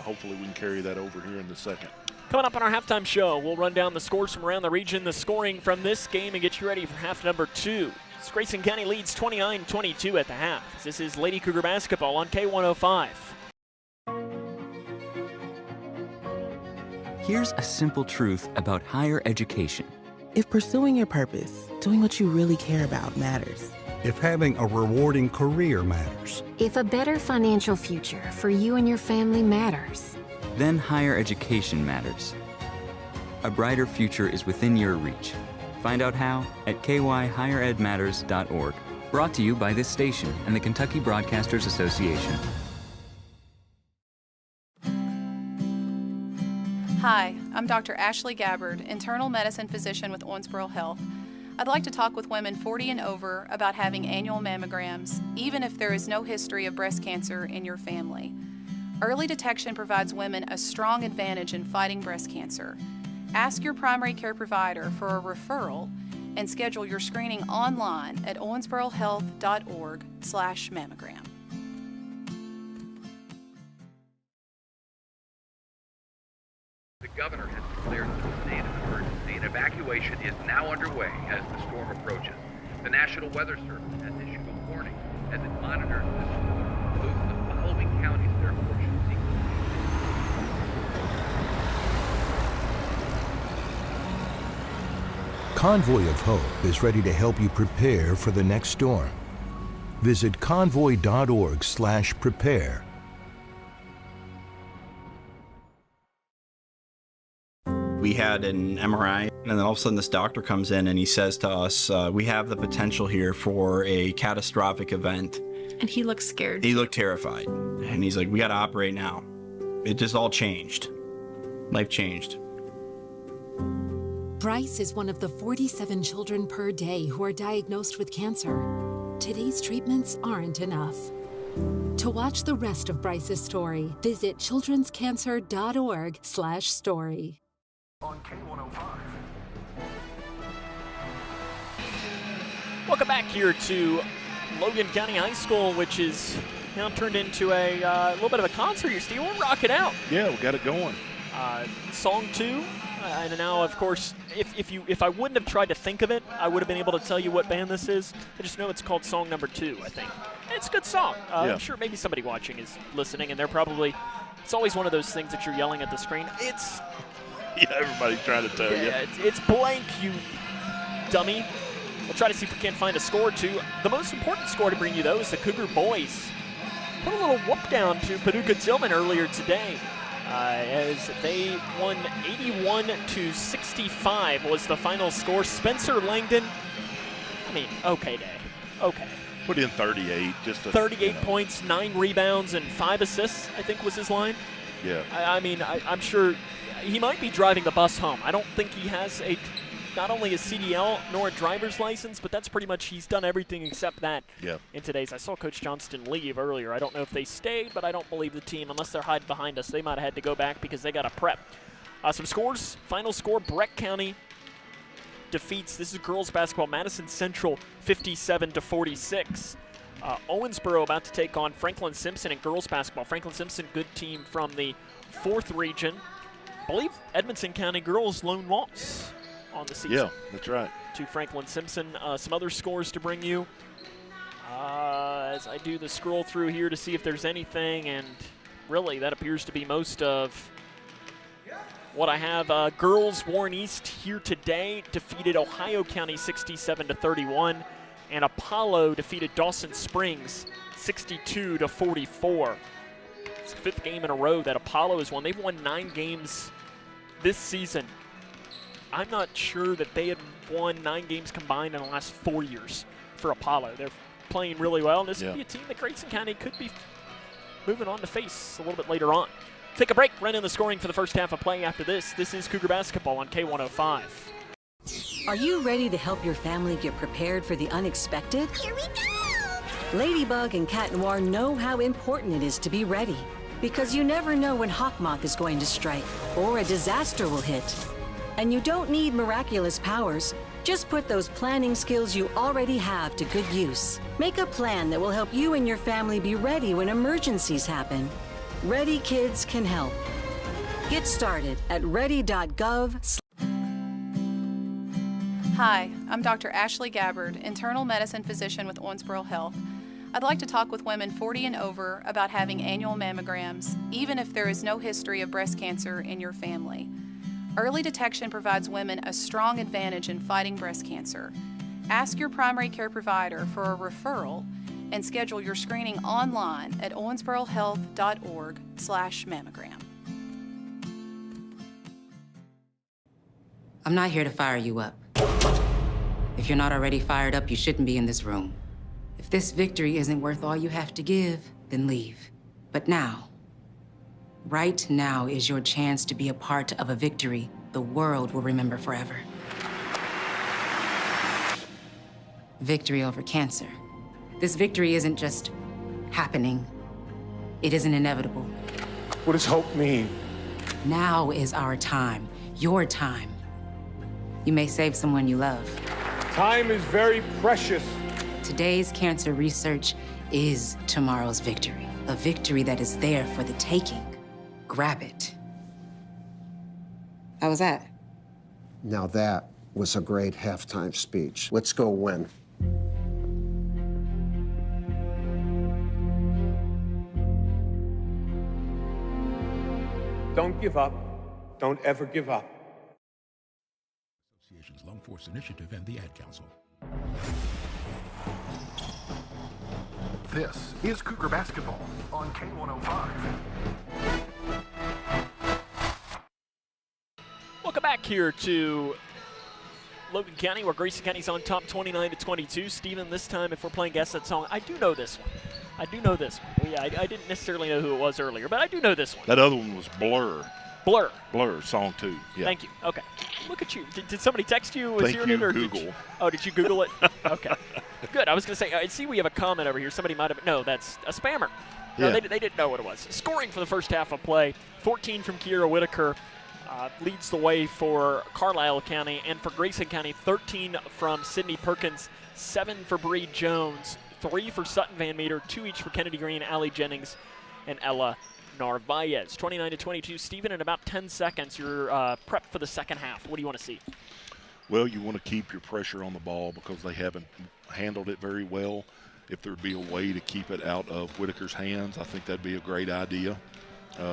hopefully we can carry that over here in the second. Coming up on our halftime show, we'll run down the scores from around the region, the scoring from this game, and get you ready for half number 2. Grayson County leads 29-22 at the half. This is Lady Cougar basketball on K105. Here's a simple truth about higher education. If pursuing your purpose, doing what you really care about matters. If having a rewarding career matters. If a better financial future for you and your family matters. Then higher education matters. A brighter future is within your reach. Find out how at kyhigheredmatters.org. Brought to you by this station and the Kentucky Broadcasters Association. Hi, I'm Dr. Ashley Gabbard, internal medicine physician with Owensboro Health. I'd like to talk with women 40 and over about having annual mammograms, even if there is no history of breast cancer in your family. Early detection provides women a strong advantage in fighting breast cancer. Ask your primary care provider for a referral and schedule your screening online at owensborohealth.org/mammogram. The governor has declared a state of emergency, and evacuation is now underway as the storm approaches. The National Weather Service has issued a warning as it monitors the storm. Those in the following counties, therefore, should seek. Convoy of Hope is ready to help you prepare for the next storm. Visit convoy.org/prepare. We had an MRI, and then all of a sudden this doctor comes in and he says to us, we have the potential here for a catastrophic event. And he looked scared. He looked terrified. And he's like, we got to operate now. It just all changed. Life changed. Bryce is one of the 47 children per day who are diagnosed with cancer. Today's treatments aren't enough. To watch the rest of Bryce's story, visit childrenscancer.org/story. On K105. Welcome back here to Logan County High School, which is now turned into a little bit of a concert here, Steve. We'll rock it out. Yeah, we got it going. Song 2, and now, of course, if I wouldn't have tried to think of it, I would have been able to tell you what band this is. I just know it's called song number 2, I think. It's a good song. Yeah. I'm sure maybe somebody watching is listening, and they're probably It's always one of those things that you're yelling at the screen. It's yeah, everybody's trying to tell you. It's blank, you dummy. We'll try to see if we can't find a score too. The most important score to bring you though is the Cougar boys put a little whoop down to Paducah Tillman earlier today. As they won 81-65 was the final score. Spencer Langdon, I mean, okay day, okay. Put in 38. 38 points, 9 rebounds, and 5 assists, I think was his line. Yeah. I mean, I'm sure he might be driving the bus home. I don't think he has not only a CDL nor a driver's license, but that's pretty much, he's done everything except that in today's. I saw Coach Johnston leave earlier. I don't know if they stayed, but I don't believe the team, unless they're hiding behind us, they might have had to go back because they got a prep. Some scores, final score, Breck County defeats, this is girls basketball, Madison Central 57-46. Owensboro about to take on Franklin Simpson in girls basketball. Franklin Simpson, good team from the 4th region. I believe Edmonson County girls lone loss on the season. Yeah, that's right. To Franklin Simpson. Some other scores to bring you. As I do the scroll through here to see if there's anything, and really that appears to be most of what I have. Girls Warren East here today defeated Ohio County 67-31, and Apollo defeated Dawson Springs 62-44. It's the 5th game in a row that Apollo has won. They've won 9 games this season. I'm not sure that they had won 9 games combined in the last 4 years for Apollo. They're playing really well, and this could be a team that Grayson County could be moving on to face a little bit later on. Take a break, run in the scoring for the first half of play after this. This is Cougar Basketball on K105. Are you ready to help your family get prepared for the unexpected? Here we go! Ladybug and Cat Noir know how important it is to be ready, because you never know when Hawkmoth is going to strike or a disaster will hit. And you don't need miraculous powers. Just put those planning skills you already have to good use. Make a plan that will help you and your family be ready when emergencies happen. Ready Kids can help. Get started at ready.gov. Hi, I'm Dr. Ashley Gabbard, internal medicine physician with Owensboro Health. I'd like to talk with women 40 and over about having annual mammograms, even if there is no history of breast cancer in your family. Early detection provides women a strong advantage in fighting breast cancer. Ask your primary care provider for a referral and schedule your screening online at owensborohealth.org/mammogram. I'm not here to fire you up. If you're not already fired up, you shouldn't be in this room. If this victory isn't worth all you have to give, then leave. But now, right now is your chance to be a part of a victory the world will remember forever. Victory over cancer. This victory isn't just happening. It isn't inevitable. What does hope mean? Now is our time, your time. You may save someone you love. Time is very precious. Today's cancer research is tomorrow's victory. A victory that is there for the taking. Grab it. How was that? Now that was a great halftime speech. Let's go win. Don't give up. Don't ever give up. Association's Lone Force Initiative and the Ad Council. This is Cougar Basketball on K105. Welcome back here to Logan County, where Grayson County's on top 29-22. Steven, this time, if we're playing Guess That Song, I do know this one. I didn't necessarily know who it was earlier, but I do know this one. That other one was Blur. Blur, song 2. Yeah. Thank you. Okay. Look at you. Did somebody text you? Was Thank hearing you, it, or Google. Did you Google it? Okay. Good. I was going to say, I see we have a comment over here. Somebody might have. No, that's a spammer. No, Yeah. they didn't know what it was. Scoring for the first half of play, 14 from Kiera Whitaker. Leads the way for Carlisle County, and for Grayson County, 13 from Sydney Perkins, 7 for Bree Jones, 3 for Sutton Van Meter, 2 each for Kennedy Green, Allie Jennings, and Ella Narvaez. 29-22. Steven, in about 10 seconds, you're prepped for the second half. What do you want to see? Well, you want to keep your pressure on the ball because they haven't handled it very well. If there'd be a way to keep it out of Whitaker's hands, I think that'd be a great idea.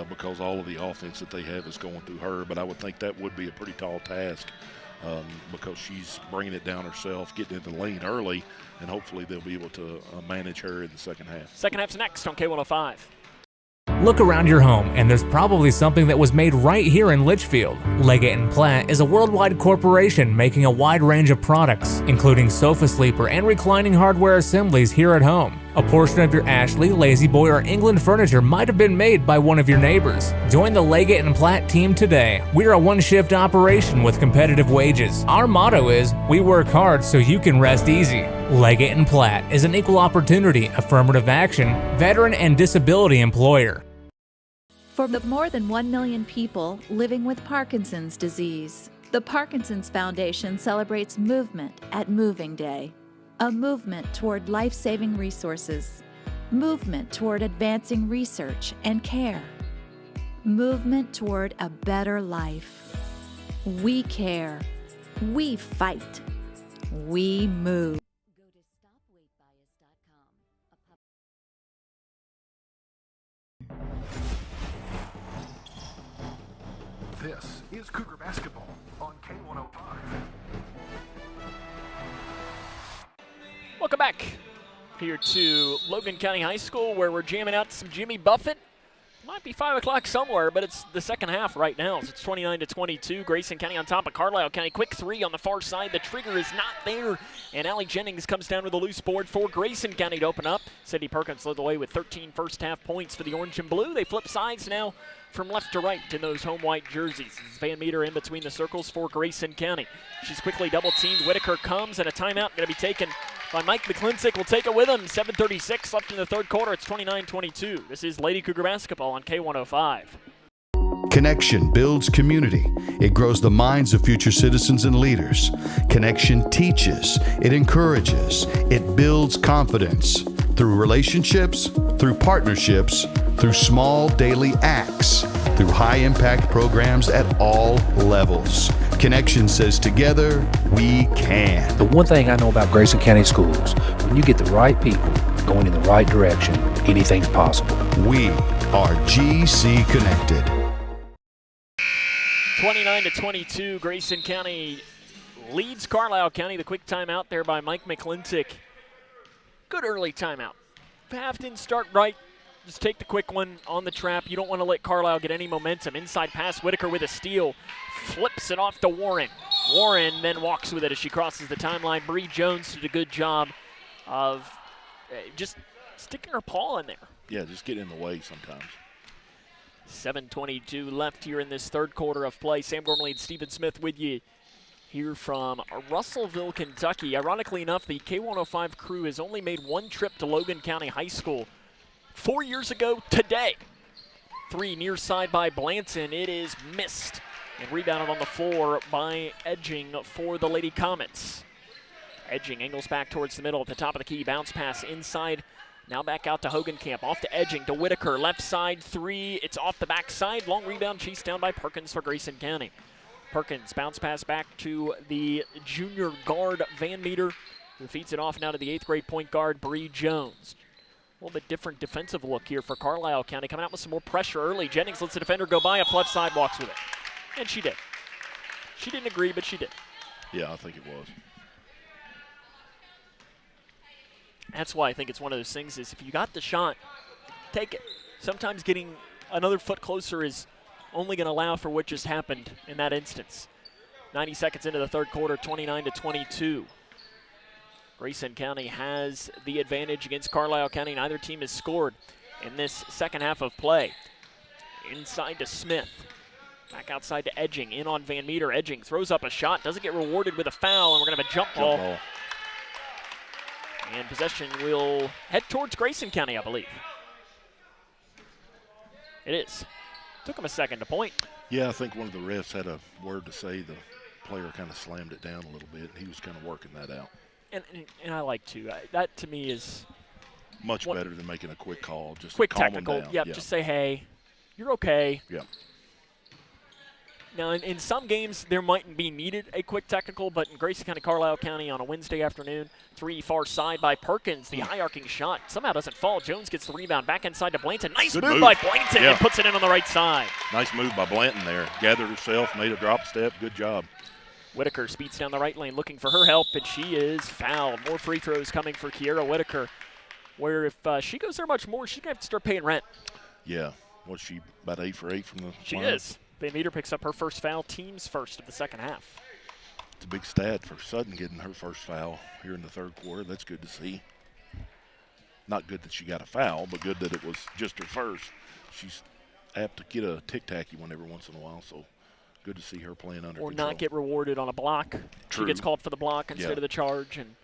because all of the offense that they have is going through her. But I would think that would be a pretty tall task because she's bringing it down herself, getting into the lane early, and hopefully they'll be able to manage her in the second half. Second half's next on K105. Look around your home, and there's probably something that was made right here in Litchfield. Leggett & Platt is a worldwide corporation making a wide range of products, including sofa sleeper and reclining hardware assemblies here at home. A portion of your Ashley, Lazy Boy, or England furniture might have been made by one of your neighbors. Join the Leggett & Platt team today. We're a one-shift operation with competitive wages. Our motto is, we work hard so you can rest easy. Leggett & Platt is an equal opportunity, affirmative action, veteran and disability employer. For the more than 1 million people living with Parkinson's disease, the Parkinson's Foundation celebrates movement at Moving Day. A movement toward life-saving resources. Movement toward advancing research and care. Movement toward a better life. We care. We fight. We move. This is Cougar Basketball on K105. Welcome back here to Logan County High School, where we're jamming out some Jimmy Buffett. Might be 5 o'clock somewhere, but it's the second half right now. So it's 29-22. Grayson County on top of Carlisle County. Quick three on the far side. The trigger is not there. And Allie Jennings comes down with a loose board for Grayson County to open up. Sadie Perkins led the way with 13 first half points for the orange and blue. They flip sides now from left to right in those home white jerseys. This is Van Meter in between the circles for Grayson County. She's quickly double teamed. Whitaker comes, and a timeout going to be taken by Mike McClintock. Will take it with him. 7:36 left in the third quarter. It's 29-22. This is Lady Cougar Basketball on K105. Connection builds community. It grows the minds of future citizens and leaders. Connection teaches. It encourages. It builds confidence. Through relationships, through partnerships, through small daily acts, through high-impact programs at all levels. Connection says together, we can. The one thing I know about Grayson County Schools, when you get the right people going in the right direction, anything's possible. We are GC Connected. 29-22, Grayson County leads Carlisle County. The quick timeout there by Mike McClintock. Good early timeout. Half didn't start right. Just take the quick one on the trap. You don't want to let Carlisle get any momentum. Inside pass, Whitaker with a steal. Flips it off to Warren. Warren then walks with it as she crosses the timeline. Bree Jones did a good job of just sticking her paw in there. Yeah, just get in the way sometimes. 7:22 left here in this third quarter of play. Sam Gormley and Stephen Smith with you here from Russellville, Kentucky. Ironically enough, the K105 crew has only made one trip to Logan County High School 4 years ago today. Three near side by Blanton. It is missed and rebounded on the floor by Edging for the Lady Comets. Edging angles back towards the middle at the top of the key. Bounce pass inside. Now back out to Hogenkamp. Off to Edging to Whitaker. Left side three. It's off the backside. Long rebound chased down by Perkins for Grayson County. Perkins bounce pass back to the junior guard Van Meter, who feeds it off now to the 8th grade point guard Bree Jones. A little bit different defensive look here for Carlisle County, coming out with some more pressure early. Jennings lets the defender go by, up left side, walks with it. And she did. She didn't agree, but she did. Yeah, I think it was. That's why I think it's one of those things is if you got the shot, take it. Sometimes getting another foot closer is only going to allow for what just happened in that instance. 90 seconds into the third quarter, 29-22. Grayson County has the advantage against Carlisle County. Neither team has scored in this second half of play. Inside to Smith. Back outside to Edging. In on Van Meter. Edging throws up a shot. Doesn't get rewarded with a foul, and we're going to have a jump ball. And possession will head towards Grayson County, I believe. It is. Took him a second to point. Yeah, I think one of the refs had a word to say. The player kind of slammed it down a little bit. He was kind of working that out. And I like to. That to me is much better than making a quick call. Just quick calm technical. them down. Yep, just say, hey, you're okay. Yeah. Now, in some games, there might be needed a quick technical, but in Grayson County, Carlisle County on a Wednesday afternoon, 3 far side by Perkins. The high-arcing shot somehow doesn't fall. Jones gets the rebound back inside to Blanton. Nice move by Blanton and puts it in on the right side. Nice move by Blanton there. Gathered herself, made a drop step. Good job. Whitaker speeds down the right lane looking for her help, and she is fouled. More free throws coming for Kiera Whitaker, where if she goes there much more, she's going to have to start paying rent. Yeah. Was she about 8 for 8 from the She line? is. Van Meter picks up her first foul, team's first of the second half. It's a big stat for Sutton getting her first foul here in the third quarter. That's good to see. Not good that she got a foul, but good that it was just her first. She's apt to get a tic-tacky one every once in a while, so good to see her playing under or control. not get rewarded on a block. True. She gets called for the block instead of the charge. And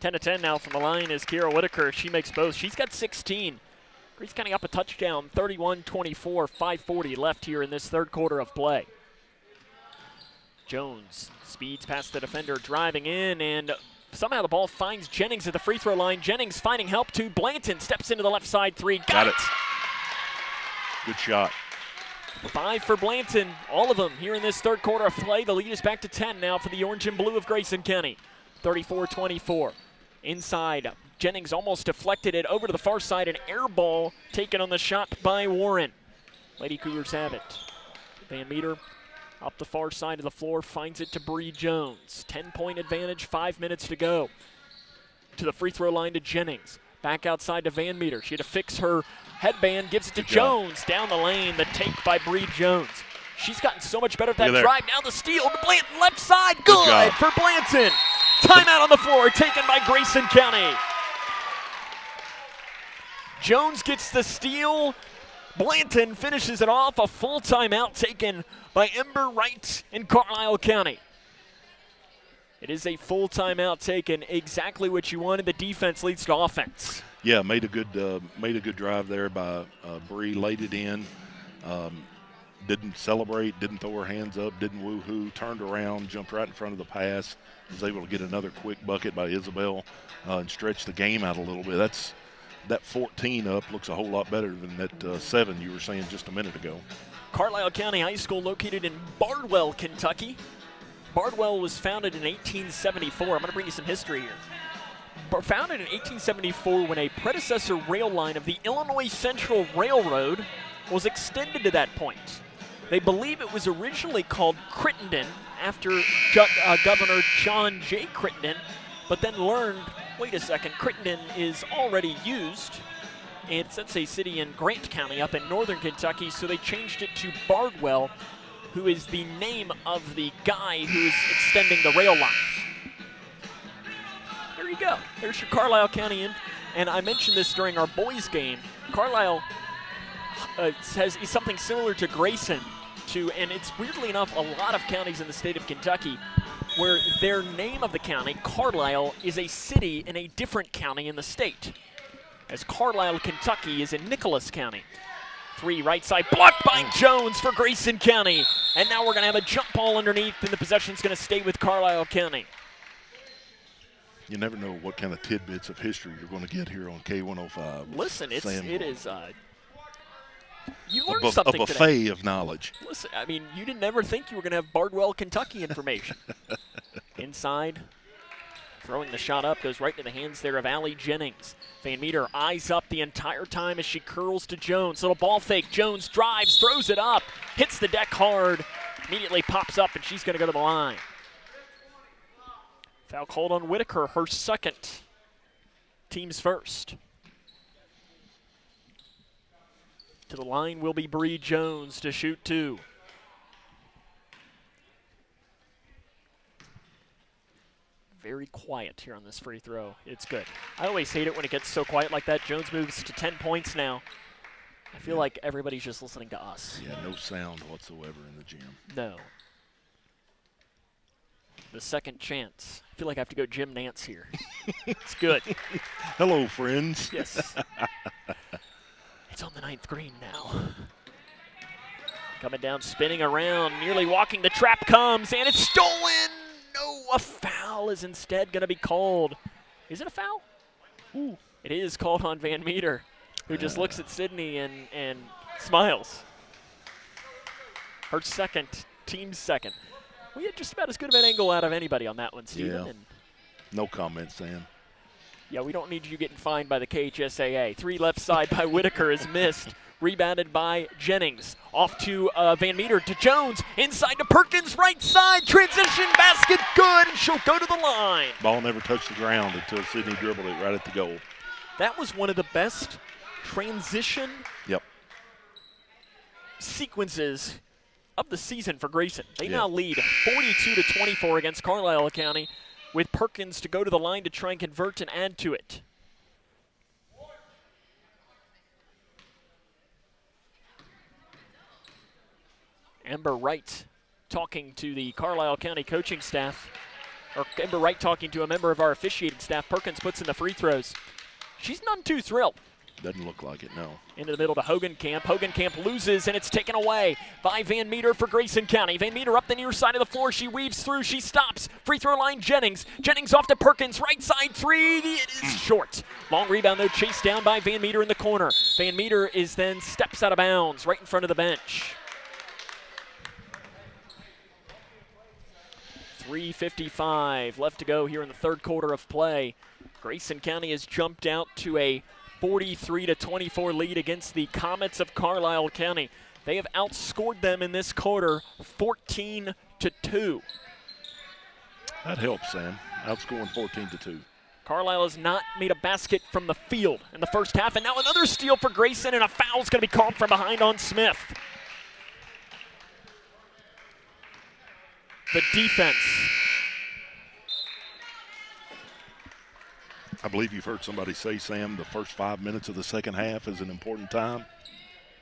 10-10 now from the line is Kiera Whitaker. She makes both. She's got 16. Grayson County up a touchdown, 31-24, 5:40 left here in this third quarter of play. Jones speeds past the defender, driving in, and somehow the ball finds Jennings at the free throw line. Jennings finding help to Blanton, steps into the left side three. Got it. Good shot. 5 for Blanton, all of them here in this third quarter of play. The lead is back to 10 now for the orange and blue of Grayson County, 34-24. Inside, Jennings almost deflected it over to the far side. An air ball taken on the shot by Warren. Lady Cougars have it. Van Meter up the far side of the floor, finds it to Bree Jones. 10-point advantage, 5 minutes to go. To the free throw line to Jennings. Back outside to Van Meter. She had to fix her headband, gives it to Jones. Down the lane, the take by Bree Jones. She's gotten so much better at that drive. Now the steal to Blanton, left side. Good for Blanton. Timeout on the floor taken by Grayson County. Jones gets the steal. Blanton finishes it off. A full timeout taken by Ember Wright in Carlisle County. It is a full timeout taken. Exactly what you wanted. The defense leads to offense. Yeah, made a good drive there by Bree. Laid it in. Didn't celebrate. Didn't throw her hands up. Didn't woo-hoo. Turned around. Jumped right in front of the pass. Was able to get another quick bucket by Isabel and stretch the game out a little bit. That 14 up looks a whole lot better than that 7 you were saying just a minute ago. Carlisle County High School located in Bardwell, Kentucky. Bardwell was founded in 1874. I'm going to bring you some history here. Founded in 1874 when a predecessor rail line of the Illinois Central Railroad was extended to that point. They believe it was originally called Crittenden after Governor John J. Crittenden, but then learned, wait a second, Crittenden is already used. It's a city in Grant County up in northern Kentucky, so they changed it to Bardwell, who is the name of the guy who's extending the rail line. There you go. There's your Carlisle County. And I mentioned this during our boys game. Carlisle is something similar to Grayson, and it's weirdly enough a lot of counties in the state of Kentucky where their name of the county, Carlisle, is a city in a different county in the state, as Carlisle, Kentucky is in Nicholas County. 3 right side, blocked by Jones for Grayson County. And now we're going to have a jump ball underneath, and the possession's going to stay with Carlisle County. You never know what kind of tidbits of history you're going to get here on K105. Listen, it is you learned something today. A buffet of knowledge. Listen, I mean, you didn't ever think you were going to have Bardwell, Kentucky information. Inside, throwing the shot up, goes right into the hands there of Allie Jennings. Van Meter eyes up the entire time as she curls to Jones. Little ball fake. Jones drives, throws it up, hits the deck hard, immediately pops up, and she's going to go to the line. Foul called on Whitaker, her second. Team's first. To the line will be Bree Jones to shoot 2. Very quiet here on this free throw. It's good. I always hate it when it gets so quiet like that. Jones moves to 10 points now. I feel like everybody's just listening to us. Yeah, no sound whatsoever in the gym. No. The second chance. I feel like I have to go Jim Nance here. It's good. Hello, friends. Yes. It's on the 9th green now. Coming down, spinning around, nearly walking. The trap comes, and it's stolen. No, a foul is instead going to be called. Is it a foul? Ooh. It is called on Van Meter, who just looks at Sydney and smiles. Her second, team's second. We had just about as good of an angle out of anybody on that one, Steven. Yeah. No comment, Sam. Yeah, we don't need you getting fined by the KHSAA. 3 left side by Whitaker is missed. Rebounded by Jennings. Off to Van Meter to Jones. Inside to Perkins, right side. Transition basket, good. And she'll go to the line. Ball never touched the ground until Sydney dribbled it right at the goal. That was one of the best transition sequences of the season for Grayson. They now lead 42-24 against Carlisle County, with Perkins to go to the line to try and convert and add to it. Ember Wright talking to the Carlisle County coaching staff, or Ember Wright talking to a member of our officiating staff. Perkins puts in the free throws. She's none too thrilled. Doesn't look like it, no. Into the middle to Hogan Camp. Hogan Camp loses, and it's taken away by Van Meter for Grayson County. Van Meter up the near side of the floor. She weaves through. She stops. Free throw line, Jennings. Jennings off to Perkins. Right side three. It is short. Long rebound, though, chased down by Van Meter in the corner. Van Meter is then steps out of bounds right in front of the bench. 3:55 left to go here in the third quarter of play. Grayson County has jumped out to a 43-24 lead against the Comets of Carlisle County. They have outscored them in this quarter 14-2. That helps, Sam. Outscoring 14-2. Carlisle has not made a basket from the field in the first half, and now another steal for Grayson, and a foul's going to be called from behind on Smith. The defense. I believe you've heard somebody say, Sam, the first 5 minutes of the second half is an important time.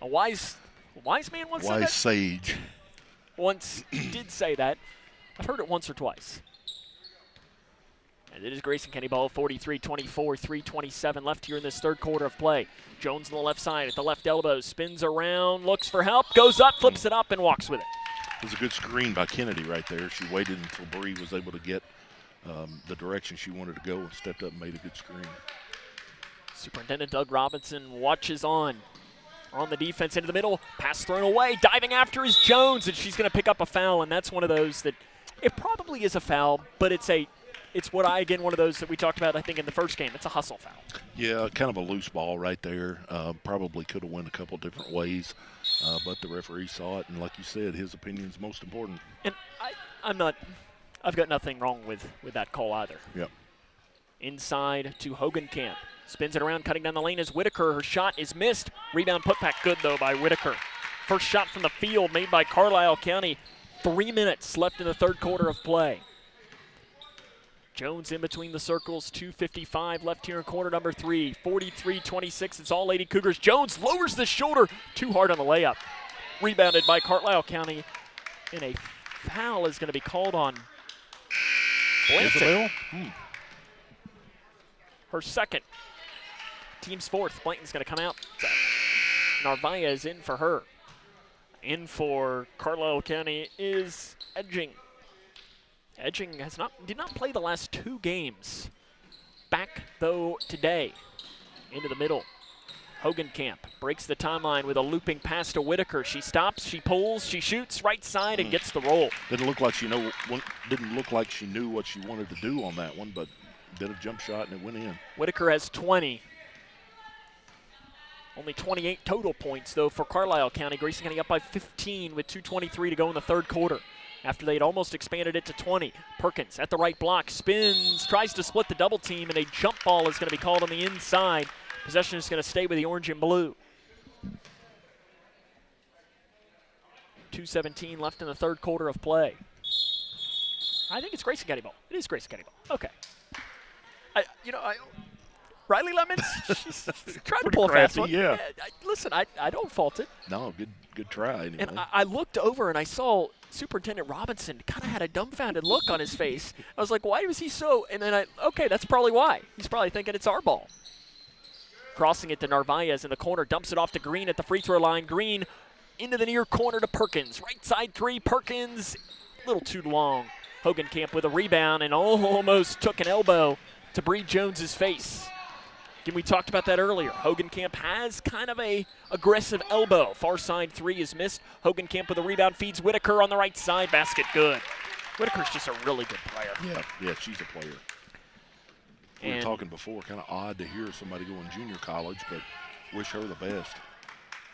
A wise man once said that? Wise sage. Once did say that. I've heard it once or twice. And it is Grayson County ball, 43-24, 3:27 left here in this third quarter of play. Jones on the left side at the left elbow, spins around, looks for help, goes up, flips it up, and walks with it. It was a good screen by Kennedy right there. She waited until Bree was able to get the direction she wanted to go and stepped up and made a good screen. Superintendent Doug Robinson watches on the defense into the middle. Pass thrown away. Diving after is Jones, and she's going to pick up a foul, and that's one of those that it probably is a foul, but it's one of those that we talked about, I think, in the first game. It's a hustle foul. Yeah, kind of a loose ball right there. Probably could have went a couple different ways, but the referee saw it, and like you said, his opinion's most important. And I've got nothing wrong with that call either. Yep. Inside to Hogan Camp. Spins it around, cutting down the lane is Whitaker. Her shot is missed. Rebound putback good, though, by Whitaker. First shot from the field made by Carlisle County. 3 minutes left in the third quarter of play. Jones in between the circles. 2:55 left here in quarter number 3. 43-26. It's all Lady Cougars. Jones lowers the shoulder. Too hard on the layup. Rebounded by Carlisle County. And a foul is going to be called on Blanton. Her second. Team's fourth. Blanton's going to come out. Narvaez is in for her. In for Carlisle County is Edging. Edging did not play the last 2 games. Back, though, today. Into the middle. Hogan Camp breaks the timeline with a looping pass to Whitaker. She stops, she pulls, she shoots right side and gets the roll. Didn't look like she knew what she wanted to do on that one, but did a jump shot and it went in. Whitaker has 20. Only 28 total points, though, for Carlisle County. Grayson County up by 15 with 2:23 to go in the third quarter, after they'd almost expanded it to 20. Perkins at the right block, spins, tries to split the double team, and a jump ball is going to be called on the inside. Possession is going to stay with the orange and blue. 2:17 left in the third quarter of play. I think it's Grayson County ball. It is Grayson County ball. Okay. Riley Lemons, she's trying to pull a fast one. Yeah. Listen, I don't fault it. No, good try anyway. And I looked over and I saw Superintendent Robinson kind of had a dumbfounded look on his face. I was like, why was he so? And then okay, that's probably why. He's probably thinking it's our ball. Crossing it to Narvaez in the corner, dumps it off to Green at the free throw line. Green into the near corner to Perkins. Right side three, Perkins, a little too long. Hogan Camp with a rebound and almost took an elbow to Bree Jones's face. Again, we talked about that earlier. Hogan Camp has kind of a aggressive elbow. Far side three is missed. Hogan Camp with a rebound feeds Whitaker on the right side. Basket good. Whitaker's just a really good player. Yeah, she's a player. We were talking before, kind of odd to hear somebody going junior college, but wish her the best.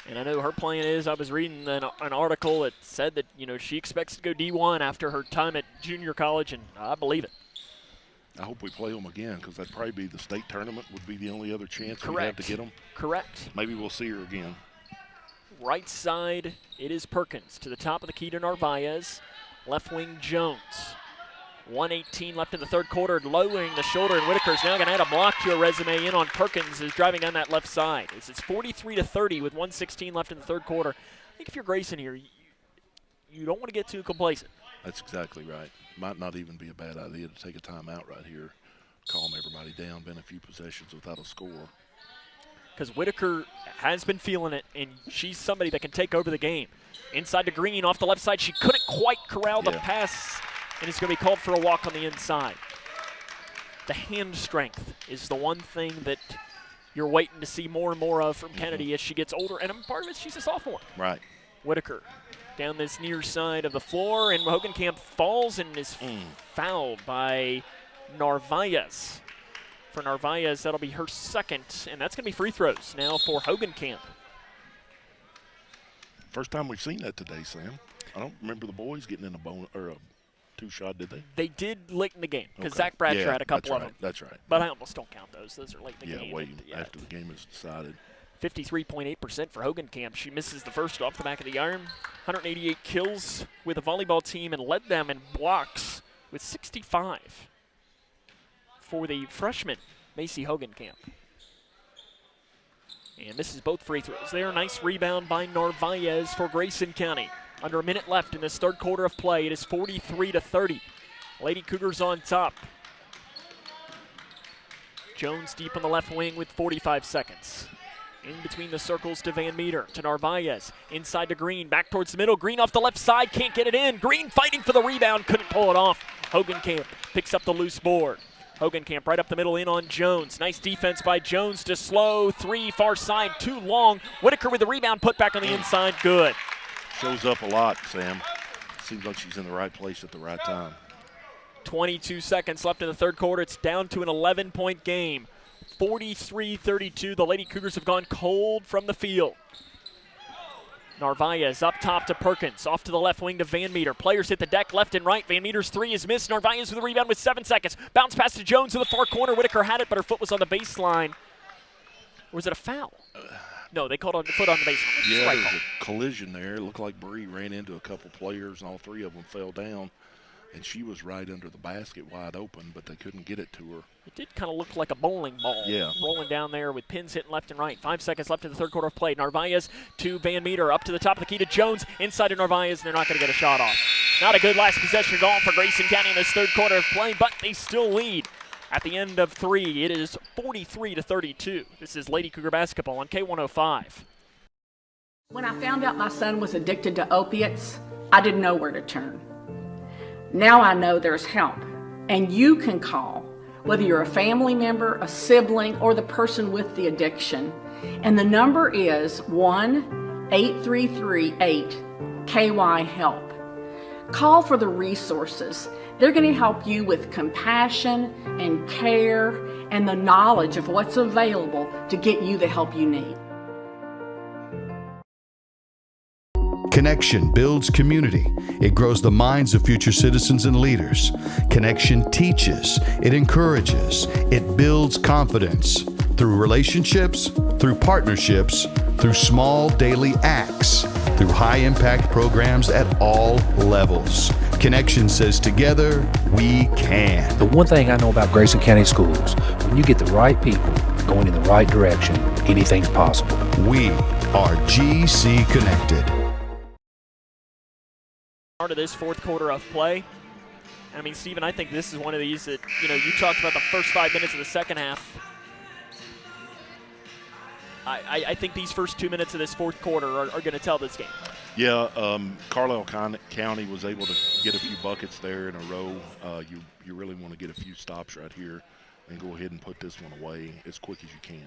And I know her plan is, I was reading an article that said that, she expects to go D1 after her time at junior college, and I believe it. I hope we play them again, because that'd probably be the state tournament would be the only other chance we have to get them. Correct. Maybe we'll see her again. Right side, it is Perkins. To the top of the key to Narvaez. Left wing, Jones. 1:18 left in the third quarter, lowering the shoulder, and Whitaker's now going to add a block to her resume in on Perkins, who's driving down that left side. It's 43-30 with 1:16 left in the third quarter. I think if you're Grayson here, you don't want to get too complacent. That's exactly right. Might not even be a bad idea to take a timeout right here, calm everybody down, been a few possessions without a score. Because Whitaker has been feeling it, and she's somebody that can take over the game. Inside to Green, off the left side. She couldn't quite corral the pass, and it's going to be called for a walk on the inside. The hand strength is the one thing that you're waiting to see more and more of from Kennedy as she gets older, and part of it, she's a sophomore. Right. Whitaker down this near side of the floor, and Hogan Camp falls and is fouled by Narvaez. For Narvaez, that'll be her second, and that's going to be free throws now for Hogan Camp. First time we've seen that today, Sam. I don't remember the boys getting in a two-shot, did they? They did late in the game, because Zach Bradshaw had a couple of them. That's right. But I almost don't count those. Those are late in the game. Yeah, wait after the game is decided. 53.8% for Hogan Camp. She misses the first off the back of the iron. 188 kills with the volleyball team and led them in blocks with 65 for the freshman, Macy Hogan Camp. And misses both free throws there. Nice rebound by Narvaez for Grayson County. Under a minute left in this third quarter of play. It is 43-30. Lady Cougars on top. Jones deep on the left wing with 45 seconds. In between the circles to Van Meter, to Narvaez. Inside to Green, back towards the middle. Green off the left side, can't get it in. Green fighting for the rebound, couldn't pull it off. Hogan Camp picks up the loose board. Hogan Camp right up the middle in on Jones. Nice defense by Jones to slow. Three, far side, too long. Whitaker with the rebound, put back on the inside, good. Shows up a lot, Sam. Seems like she's in the right place at the right time. 22 seconds left in the third quarter. It's down to an 11-point game. 43-32. The Lady Cougars have gone cold from the field. Narvaez up top to Perkins. Off to the left wing to Van Meter. Players hit the deck left and right. Van Meter's three is missed. Narvaez with a rebound with 7 seconds. Bounce pass to Jones in the far corner. Whitaker had it, but her foot was on the baseline. Or was it a foul? No, they called on the foot on the baseline. Yeah, there was a collision there. It looked like Bree ran into a couple players, and all three of them fell down. And she was right under the basket wide open, but they couldn't get it to her. It did kind of look like a bowling ball rolling down there with pins hitting left and right. 5 seconds left in the third quarter of play. Narvaez to Van Meter, up to the top of the key to Jones. Inside to Narvaez, and they're not going to get a shot off. Not a good last possession goal for Grayson County in this third quarter of play, but they still lead. At the end of three, it is 43-32. This is Lady Cougar basketball on K105. When I found out my son was addicted to opiates, I didn't know where to turn. Now I know there's help, and you can call, whether you're a family member, a sibling, or the person with the addiction. And the number is 1-8338-KY-HELP. Call for the resources. They're going to help you with compassion and care and the knowledge of what's available to get you the help you need. Connection builds community. It grows the minds of future citizens and leaders. Connection teaches. It encourages. It builds confidence. Through relationships, through partnerships, through small daily acts, through high-impact programs at all levels. Connection says together, we can. The one thing I know about Grayson County Schools, when you get the right people going in the right direction, anything's possible. We are GC Connected. Part of this fourth quarter of play. I mean, Stephen, I think this is one of these that, you talked about the first 5 minutes of the second half. I think these first 2 minutes of this fourth quarter are going to tell this game. Yeah, Carlisle County was able to get a few buckets there in a row. You really want to get a few stops right here and go ahead and put this one away as quick as you can.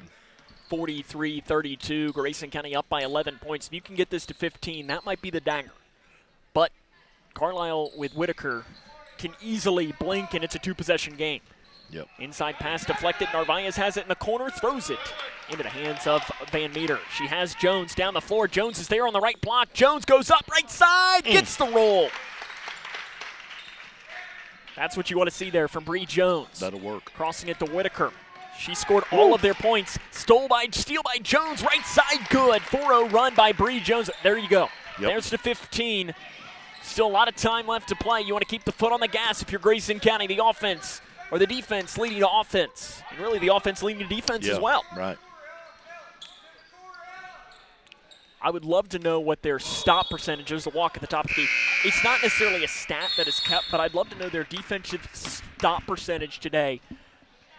43-32, Grayson County up by 11 points. If you can get this to 15, that might be the dagger. But Carlisle with Whitaker can easily blink, and it's a two-possession game. Yep. Inside pass deflected. Narvaez has it in the corner, throws it into the hands of Van Meter. She has Jones down the floor. Jones is there on the right block. Jones goes up right side, gets the roll. That's what you want to see there from Bree Jones. That'll work. Crossing it to Whitaker. She scored all of their points. Steal by Jones, right side, good. 4-0 run by Bree Jones. There you go. Yep. There's the 15. Still a lot of time left to play. You want to keep the foot on the gas if you're Grayson County. The offense or the defense leading to offense. And really the offense leading to defense as well. Right. I would love to know what their stop percentage is, the walk at the top of the key. It's not necessarily a stat that is kept, but I'd love to know their defensive stop percentage today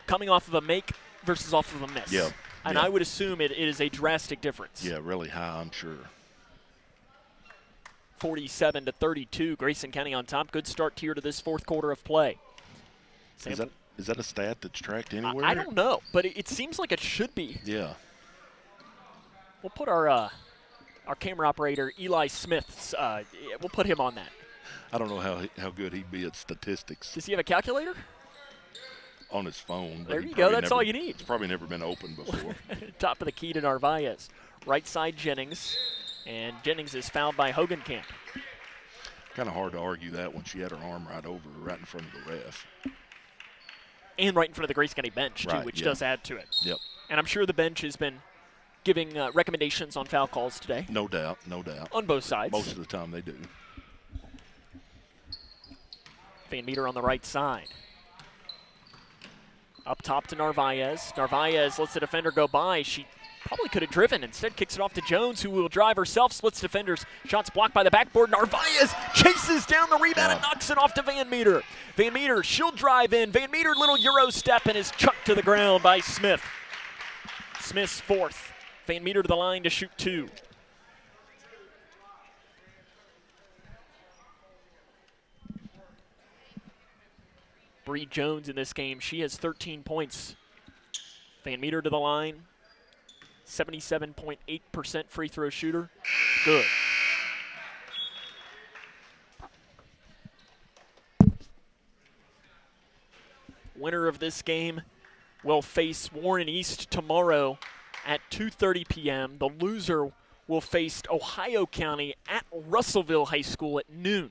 coming off of a make versus off of a miss. Yeah. And I would assume it is a drastic difference. Yeah, really high, I'm sure. 47-32, Grayson County on top. Good start here to this fourth quarter of play. Is that a stat that's tracked anywhere? I don't know, but it seems like it should be. Yeah. We'll put our camera operator, Eli Smith's, we'll put him on that. I don't know how good he'd be at statistics. Does he have a calculator? On his phone. There you go. That's all you need. It's probably never been opened before. Top of the key to Narvaez. Right side Jennings. And Jennings is fouled by Hogenkamp. Kind of hard to argue that when she had her arm right in front of the ref. And right in front of the Grayson County bench, too, which does add to it. Yep. And I'm sure the bench has been giving recommendations on foul calls today. No doubt, no doubt. On both sides. Most of the time they do. Van Meter on the right side. Up top to Narvaez. Narvaez lets the defender go by. She probably could have driven. Instead kicks it off to Jones, who will drive herself. Splits defenders. Shots blocked by the backboard. Narvaez chases down the rebound and knocks it off to Van Meter. Van Meter, she'll drive in. Van Meter, little Euro step, and is chucked to the ground by Smith. Smith's fourth. Van Meter to the line to shoot two. Bree Jones in this game, she has 13 points. Van Meter to the line, 77.8% free throw shooter. Good. Winner of this game will face Warren East tomorrow at 2:30 p.m. The loser will face Ohio County at Russellville High School at noon.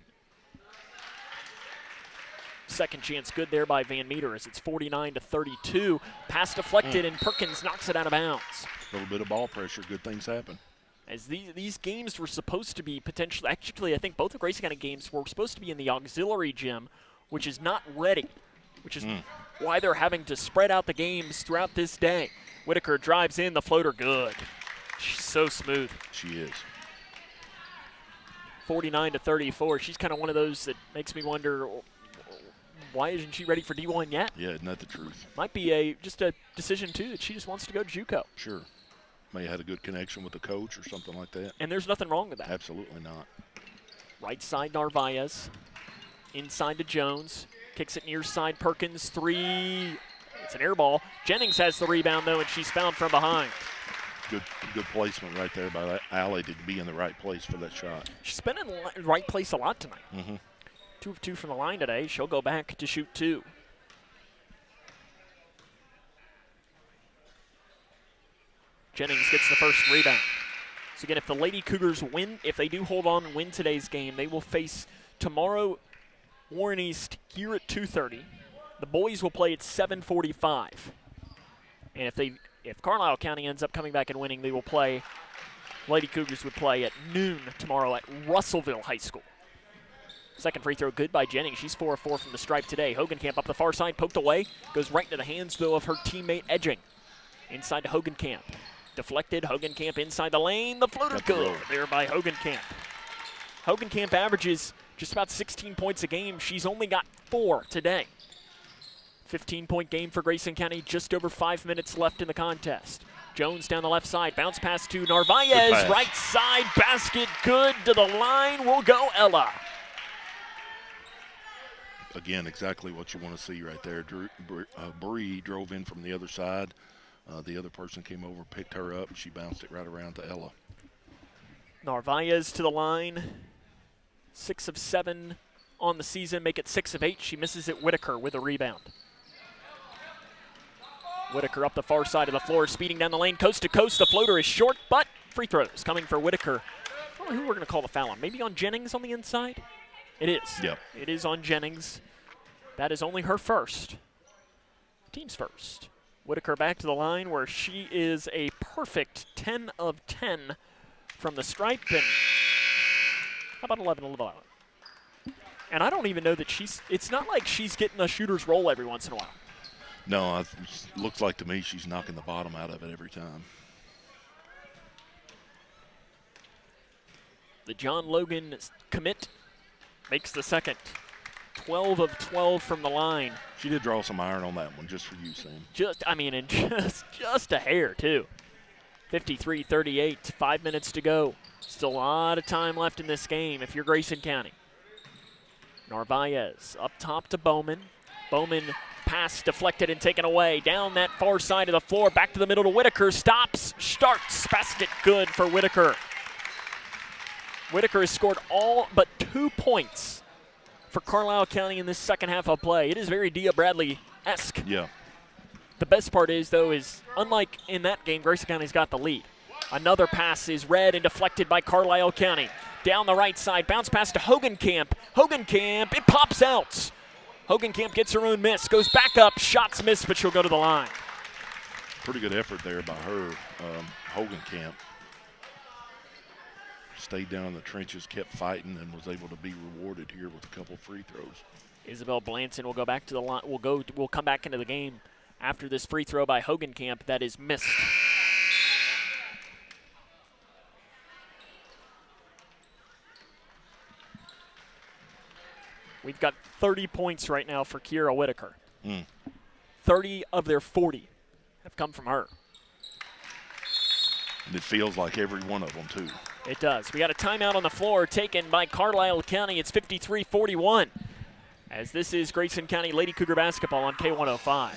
Second chance good there by Van Meter as it's 49-32. Pass deflected and Perkins knocks it out of bounds. A little bit of ball pressure, good things happen. As these games were supposed to be potentially, actually I think both the Grayson County games were supposed to be in the auxiliary gym, which is not ready, which is why they're having to spread out the games throughout this day. Whitaker drives in, the floater good. She's so smooth. She is. 49-34. She's kind of one of those that makes me wonder, why isn't she ready for D1 yet? Yeah, isn't that the truth? Might be just a decision, too, that she just wants to go to JUCO. Sure. May have had a good connection with the coach or something like that. And there's nothing wrong with that. Absolutely not. Right side, Narvaez. Inside to Jones. Kicks it near side, Perkins. Three. It's an air ball. Jennings has the rebound, though, and she's found from behind. Good placement right there by that alley to be in the right place for that shot. She's been in the right place a lot tonight. Mm-hmm. 2 of 2 from the line today. She'll go back to shoot 2. Jennings gets the first rebound. So again, if the Lady Cougars win, if they do hold on and win today's game, they will face tomorrow Warren East here at 2:30. The boys will play at 7:45. And if Carlisle County ends up coming back and winning, they will play, Lady Cougars would play at noon tomorrow at Russellville High School. Second free throw good by Jennings. She's 4 of 4 from the stripe today. Hogenkamp up the far side, poked away. Goes right into the hands, though, of her teammate Edging. Inside to Hogenkamp. Deflected, Hogenkamp inside the lane. The floater good there by Hogenkamp. Hogenkamp averages just about 16 points a game. She's only got 4 today. 15-point game for Grayson County. Just over 5 minutes left in the contest. Jones down the left side. Bounce pass to Narvaez. Right side basket good to the line. Will go Ella. again, exactly what you want to see right there. Bree drove in from the other side. The other person came over, picked her up, and she bounced it right around to Ella. Narvaez to the line. 6 of 7 on the season, make it 6 of 8. She misses it. Whitaker with a rebound. Whitaker up the far side of the floor, speeding down the lane, coast to coast. The floater is short, but free throws coming for Whitaker. I don't know who we're going to call the foul on. Maybe on Jennings on the inside? It is. Yep. It is on Jennings. That is only her first. Team's first. Whitaker back to the line where she is a perfect 10 of 10 from the stripe. And how about 11 of 11? And I don't even know that it's not like she's getting a shooter's roll every once in a while. No, it looks like to me she's knocking the bottom out of it every time. The John Logan commit makes the second. 12 of 12 from the line. She did draw some iron on that one, just for you, Sam. And just a hair, too. 53-38, 5 minutes to go. Still a lot of time left in this game if you're Grayson County. Narvaez up top to Bowman. Bowman pass deflected and taken away. Down that far side of the floor, back to the middle to Whitaker. Stops, starts, basket good for Whitaker. Whitaker has scored all but 2 points for Carlisle County in this second half of play. It is very Dia Bradley-esque. Yeah. The best part is, though, is unlike in that game, Grayson County's got the lead. Another pass is read and deflected by Carlisle County. Down the right side, bounce pass to Hogenkamp. Hogenkamp, it pops out. Hogenkamp gets her own miss, goes back up, shots missed, but she'll go to the line. Pretty good effort there by her, Hogenkamp. Stayed down in the trenches, kept fighting, and was able to be rewarded here with a couple free throws. Isabel Blanton will go back to the line. Will come back into the game after this free throw by Hogenkamp that is missed. We've got 30 points right now for Kiera Whitaker. 30 of their 40 have come from her. And it feels like every one of them, too. It does. We got a timeout on the floor taken by Carlisle County. It's 53-41. As this is Grayson County Lady Cougar basketball on K105.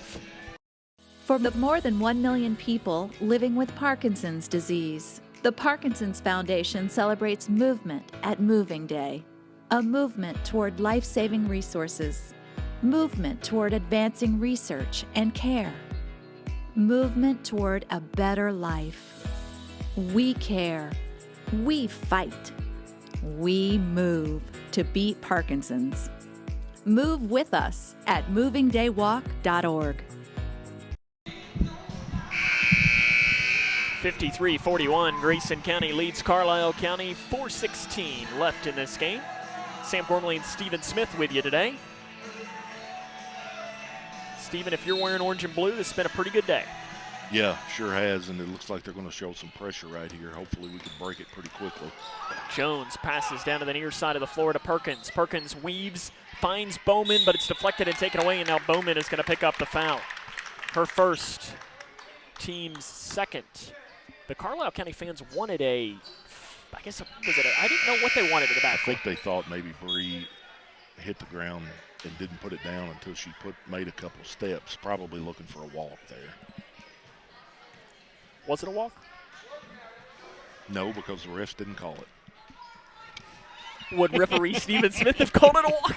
For the more than 1 million people living with Parkinson's disease, the Parkinson's Foundation celebrates movement at Moving Day. A movement toward life-saving resources. Movement toward advancing research and care. Movement toward a better life. We care. We fight. We move to beat Parkinson's. Move with us at movingdaywalk.org. 53-41, Grayson County leads Carlisle County. 4:16 left in this game. Sam Gormley and Stephen Smith with you today. Stephen, if you're wearing orange and blue, this has been a pretty good day. Yeah, sure has, and it looks like they're going to show some pressure right here. Hopefully we can break it pretty quickly. Jones passes down to the near side of the floor to Perkins. Perkins weaves, finds Bowman, but it's deflected and taken away, and now Bowman is going to pick up the foul. Her first, team's second. The Carlisle County fans wanted I didn't know what they wanted in the back. I think they thought maybe Bree hit the ground and didn't put it down until she made a couple steps, probably looking for a walk there. Was it a walk? No, because the refs didn't call it. Would referee Stephen Smith have called it a walk?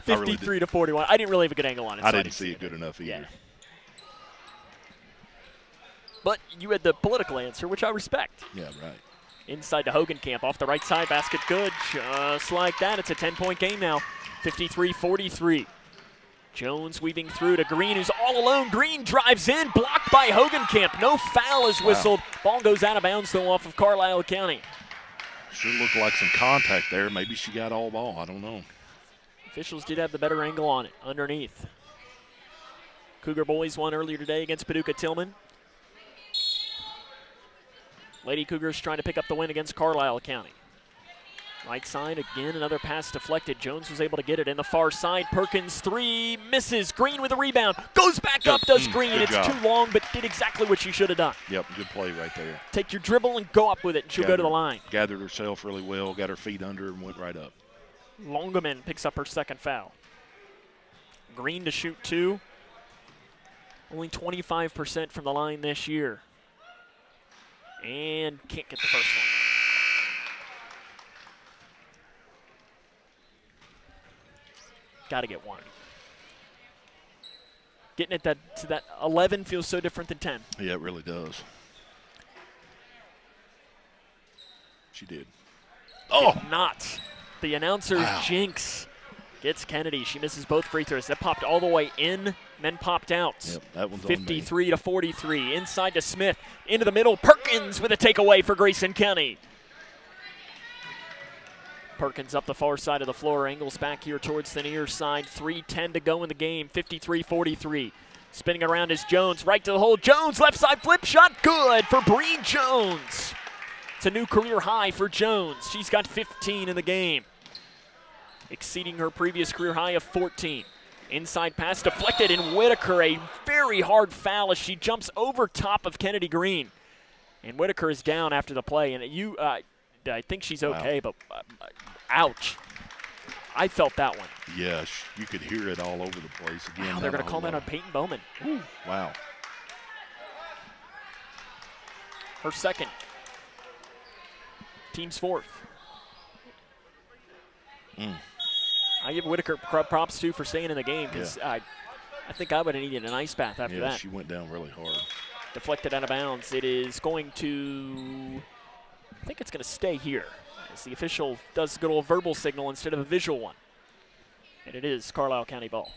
53-41. I didn't really have a good angle on it. I didn't see it good enough either. Yeah. But you had the political answer, which I respect. Yeah, right. Inside to Hogenkamp, off the right side, basket good. Just like that, it's a 10-point game now. 53-43. Jones weaving through to Green, who's all alone. Green drives in, blocked by Hogenkamp. No foul is whistled. Ball goes out of bounds, though, off of Carlisle County. Sure looked like some contact there. Maybe she got all ball. I don't know. Officials did have the better angle on it, underneath. Cougar boys won earlier today against Paducah Tillman. Lady Cougars trying to pick up the win against Carlisle County. Right side, again, another pass deflected. Jones was able to get it in the far side. Perkins, three, misses. Green with a rebound. Goes back up, does Green. It's job. Too long, but did exactly what she should have done. Yep, good play right there. Take your dribble and go up with it, and she'll go to the line. Gathered herself really well, got her feet under, and went right up. Longaman picks up her second foul. Green to shoot 2. Only 25% from the line this year. And can't get the first one. Got to get one. Getting it to that 11 feels so different than 10. Yeah, it really does. She did. Oh! Not. The announcer's jinx gets Kennedy. She misses both free throws. That popped all the way in, then popped out. Yep, that one's 53 to 43. Inside to Smith. Into the middle. Perkins with a takeaway for Grayson County. Perkins up the far side of the floor, angles back here towards the near side. 3:10 to go in the game, 53-43. Spinning around is Jones, right to the hole. Jones, left side flip shot, good for Bree Jones. It's a new career high for Jones. She's got 15 in the game, exceeding her previous career high of 14. Inside pass deflected, and Whitaker, a very hard foul as she jumps over top of Kennedy Green. And Whitaker is down after the play, and I think she's okay, but ouch. I felt that one. Yes, you could hear it all over the place. Again, wow, they're going to call that on Peyton Bowman. Ooh. Wow. Her second. Team's fourth. I give Whitaker props, too, for staying in the game because I think I would have needed an ice bath after that. Yeah, she went down really hard. Deflected out of bounds. It is going to, I think it's going to stay here as the official does a good old verbal signal instead of a visual one. And it is Carlisle County ball.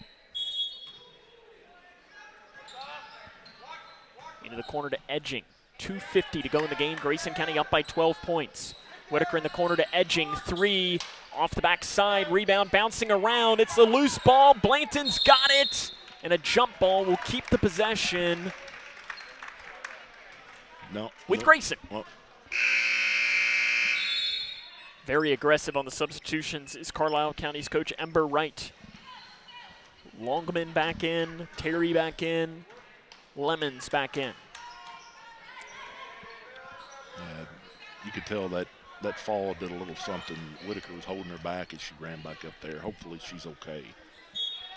Into the corner to Edging. 2:50 to go in the game. Grayson County up by 12 points. Whitaker in the corner to Edging. 3 off the backside. Rebound bouncing around. It's a loose ball. Blanton's got it. And a jump ball will keep the possession. With Grayson. Well. Very aggressive on the substitutions is Carlisle County's coach, Ember Wright. Longman back in, Terry back in, Lemons back in. You could tell that fall did a little something. Whitaker was holding her back as she ran back up there. Hopefully she's okay.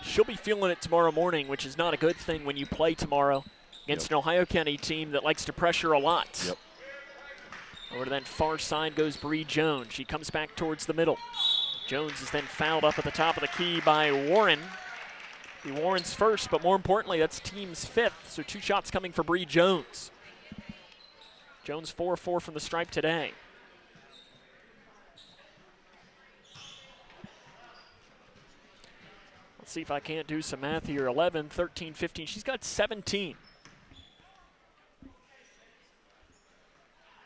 She'll be feeling it tomorrow morning, which is not a good thing when you play tomorrow against an Ohio County team that likes to pressure a lot. Yep. Over to that far side goes Bree Jones. She comes back towards the middle. Jones is then fouled up at the top of the key by Warren. Warren's first, but more importantly, that's team's fifth. So 2 shots coming for Bree Jones. Jones 4-4 from the stripe today. Let's see if I can't do some math here. 11, 13, 15. She's got 17.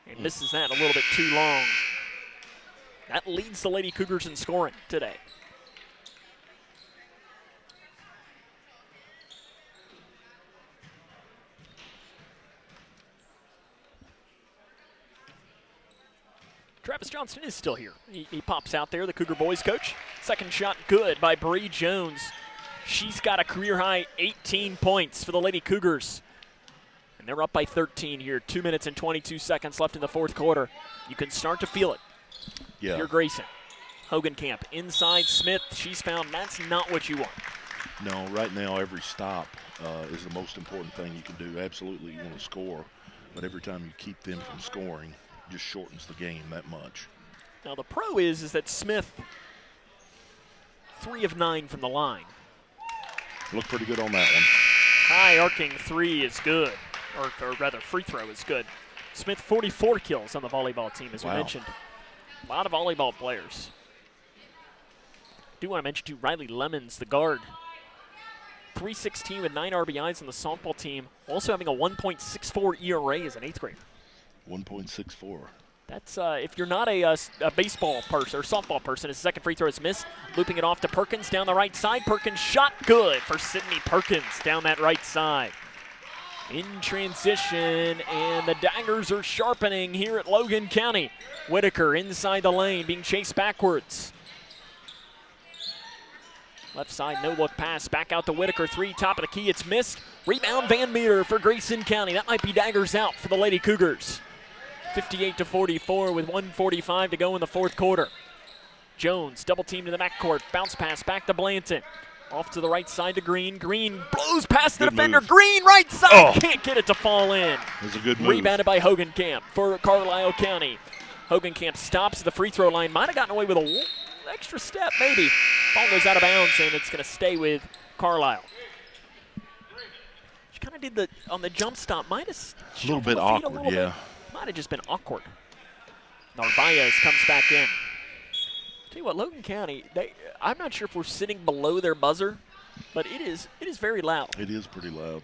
And misses that a little bit too long. That leads the Lady Cougars in scoring today. Travis Johnston is still here. He pops out there, the Cougar boys coach. Second shot good by Bree Jones. She's got a career high 18 points for the Lady Cougars. And they're up by 13 here. 2 minutes and 22 seconds left in the fourth quarter. You can start to feel it. Yeah. You're Grayson. Hogan Camp inside Smith. She's found that's not what you want. No, right now every stop is the most important thing you can do. Absolutely, you want to score, but every time you keep them from scoring, just shortens the game that much. Now the pro is that Smith, 3 of 9 from the line. Looked pretty good on that one. High arcing 3 is good, or rather free throw is good. Smith 44 kills on the volleyball team, as we mentioned. A lot of volleyball players. Do want to mention too, Riley Lemons, the guard. 316 with 9 RBIs on the softball team. Also having a 1.64 ERA as an 8th grader. 1.64. That's if you're not a baseball person or softball person, his second free throw is missed. Looping it off to Perkins down the right side. Perkins shot good for Sydney Perkins down that right side. In transition, and the daggers are sharpening here at Logan County. Whitaker inside the lane, being chased backwards. Left side, no look pass, back out to Whitaker, 3, top of the key, it's missed. Rebound Van Meter for Grayson County. That might be daggers out for the Lady Cougars. 58-44 with 1:45 to go in the fourth quarter. Jones double teamed in the backcourt, bounce pass back to Blanton. Off to the right side to Green. Green blows past the Good defender. move. Green right side. Oh. Can't get it to fall in. It was a good move. Rebounded by Hogan Camp for Carlisle County. Hogan Camp stops at the free throw line. Might have gotten away with an extra step, maybe. Ball goes out of bounds, and it's going to stay with Carlisle. She kind of did on the jump stop. Might have a little bit awkward, yeah. Might have just been awkward. Narvaez comes back in. Tell you what, Logan County, I'm not sure if we're sitting below their buzzer, but it is very loud. It is pretty loud.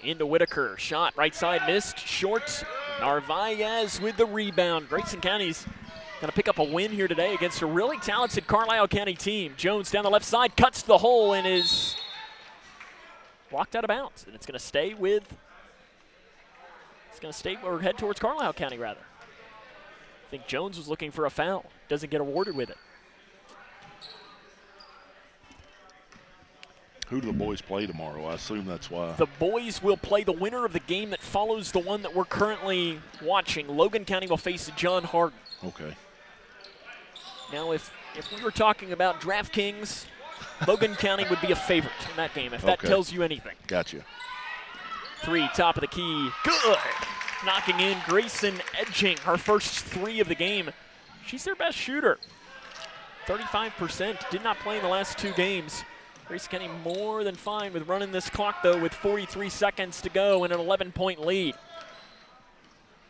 Into Whitaker, shot right side missed, short. Narvaez with the rebound. Grayson County's going to pick up a win here today against a really talented Carlisle County team. Jones down the left side, cuts the hole and is blocked out of bounds. And it's going to stay or head towards Carlisle County rather. I think Jones was looking for a foul. Doesn't get awarded with it. Who do the boys play tomorrow? I assume that's why. The boys will play the winner of the game that follows the one that we're currently watching. Logan County will face John Hardin. Okay. Now, if we were talking about DraftKings, Logan County would be a favorite in that game, if that tells you anything. Gotcha. 3, top of the key. Good. Knocking in Grayson Edging, her first 3 of the game. She's their best shooter. 35%. Did not play in the last 2 games. Grayson County more than fine with running this clock, though, with 43 seconds to go and an 11-point lead.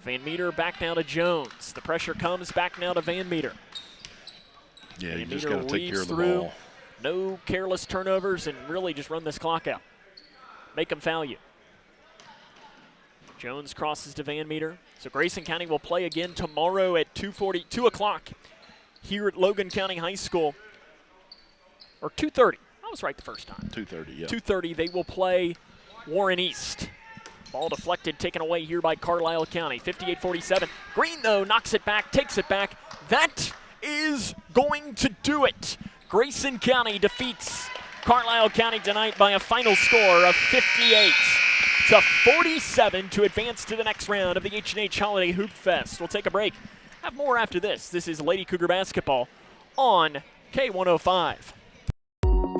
Van Meter back now to Jones. The pressure comes back now to Van Meter. Yeah, Van you just Meter got to take care of the through. ball. No careless turnovers and really just run this clock out. Make them foul you. Jones crosses to Van Meter. So Grayson County will play again tomorrow at 2 o'clock here at Logan County High School. Or 2:30. I was right the first time. 2:30, yeah. 2:30, they will play Warren East. Ball deflected, taken away here by Carlisle County. 58-47. Green, though, knocks it back, takes it back. That is going to do it. Grayson County defeats Carlisle County tonight by a final score of 58-47 to advance to the next round of the H&H Holiday Hoop Fest. We'll take a break. Have more after this. This is Lady Cougar Basketball on K105.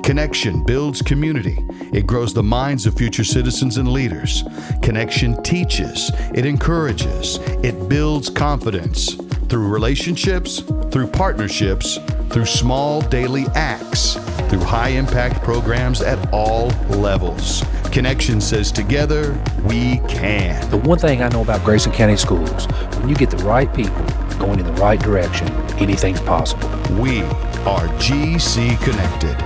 Connection builds community. It grows the minds of future citizens and leaders. Connection teaches. It encourages. It builds confidence. Through relationships, through partnerships, through small daily acts, through high-impact programs at all levels. Connection says together, we can. The one thing I know about Grayson County Schools, when you get the right people going in the right direction, anything's possible. We are GC Connected.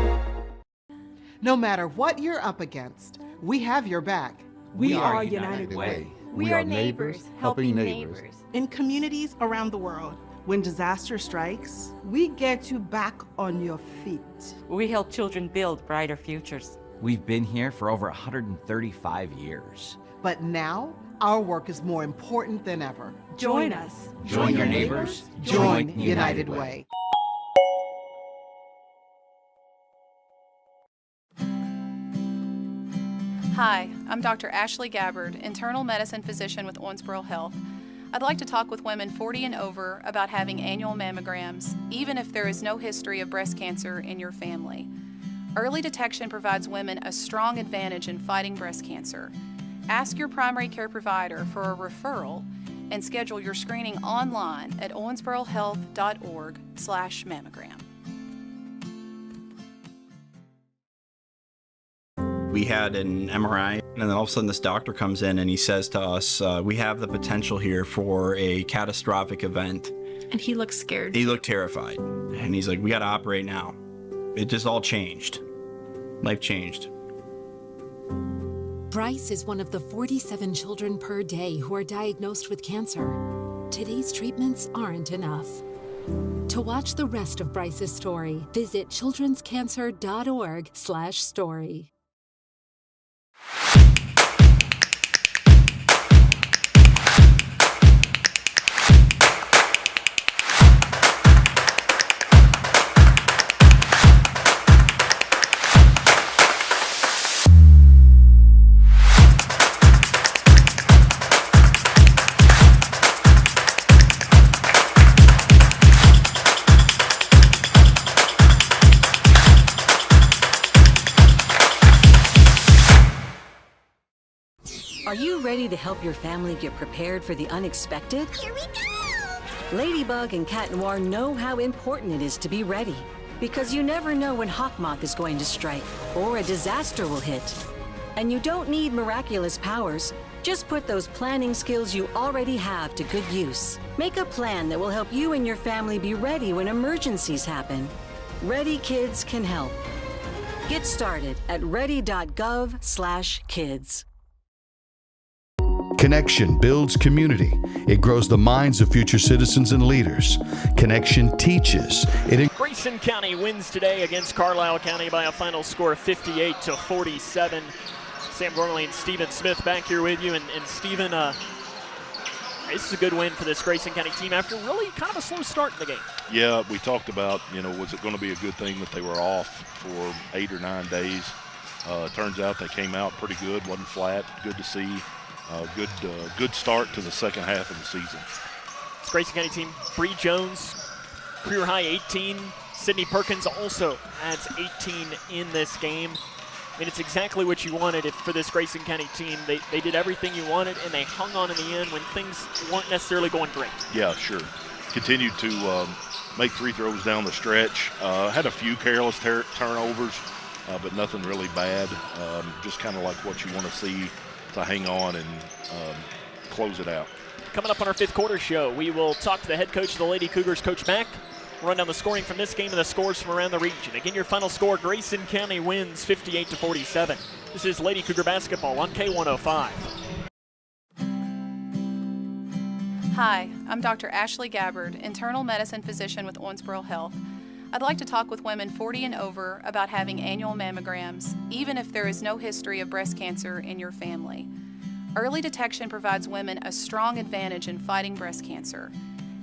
No matter what you're up against, we have your back. We are United Way. We are neighbors, helping neighbors. In communities around the world, when disaster strikes, we get you back on your feet. We help children build brighter futures. We've been here for over 135 years. But now, our work is more important than ever. Join us. Join your neighbors. Join United Way. Hi, I'm Dr. Ashley Gabbard, internal medicine physician with Owensboro Health. I'd like to talk with women 40 and over about having annual mammograms, even if there is no history of breast cancer in your family. Early detection provides women a strong advantage in fighting breast cancer. Ask your primary care provider for a referral and schedule your screening online at owensborohealth.org/mammogram. We had an MRI, and then all of a sudden this doctor comes in and he says to us, we have the potential here for a catastrophic event. And he looked scared. He looked terrified. And he's like, we got to operate now. It just all changed. Life changed. Bryce is one of the 47 children per day who are diagnosed with cancer. Today's treatments aren't enough. To watch the rest of Bryce's story, visit childrenscancer.org/story. ready to help your family get prepared for the unexpected? Here we go! Ladybug and Cat Noir know how important it is to be ready, because you never know when Hawkmoth is going to strike or a disaster will hit. And you don't need miraculous powers. Just put those planning skills you already have to good use. Make a plan that will help you and your family be ready when emergencies happen. Ready Kids can help. Get started at ready.gov/kids. Connection builds community. It grows the minds of future citizens and leaders. Connection teaches. Grayson County wins today against Carlisle County by a final score of 58-47. Sam Gormley and Stephen Smith back here with you. And Stephen, this is a good win for this Grayson County team after really kind of a slow start in the game. Yeah, we talked about, was it going to be a good thing that they were off for 8 or 9 days? Turns out they came out pretty good, wasn't flat. Good to see. Good start to the second half of the season. This Grayson County team, Bree Jones, career high 18. Sydney Perkins also adds 18 in this game. I mean, it's exactly what you wanted for this Grayson County team. They did everything you wanted, and they hung on in the end when things weren't necessarily going great. Yeah, sure. Continued to make free throws down the stretch. Had a few careless turnovers, but nothing really bad. Just kind of like what you want to see to hang on and close it out. Coming up on our fifth quarter show, we will talk to the head coach of the Lady Cougars, Coach Mack. Run down the scoring from this game and the scores from around the region. Again, your final score, Grayson County wins 58-47. This is Lady Cougar basketball on K105. Hi, I'm Dr. Ashley Gabbard, internal medicine physician with Owensboro Health. I'd like to talk with women 40 and over about having annual mammograms, even if there is no history of breast cancer in your family. Early detection provides women a strong advantage in fighting breast cancer.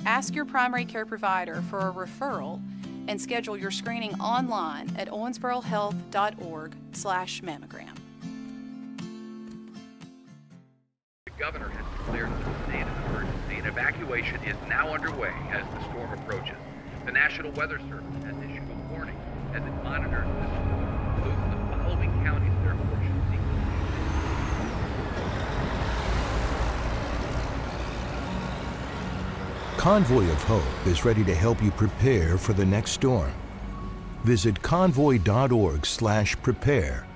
Ask your primary care provider for a referral and schedule your screening online at owensborohealth.org/mammogram. The governor has declared the state of emergency, and evacuation is now underway as the storm approaches. The National Weather Service has issued a warning as it monitors this storm. Move the following counties therefore should seek. Convoy of Hope is ready to help you prepare for the next storm. Visit convoy.org/prepare.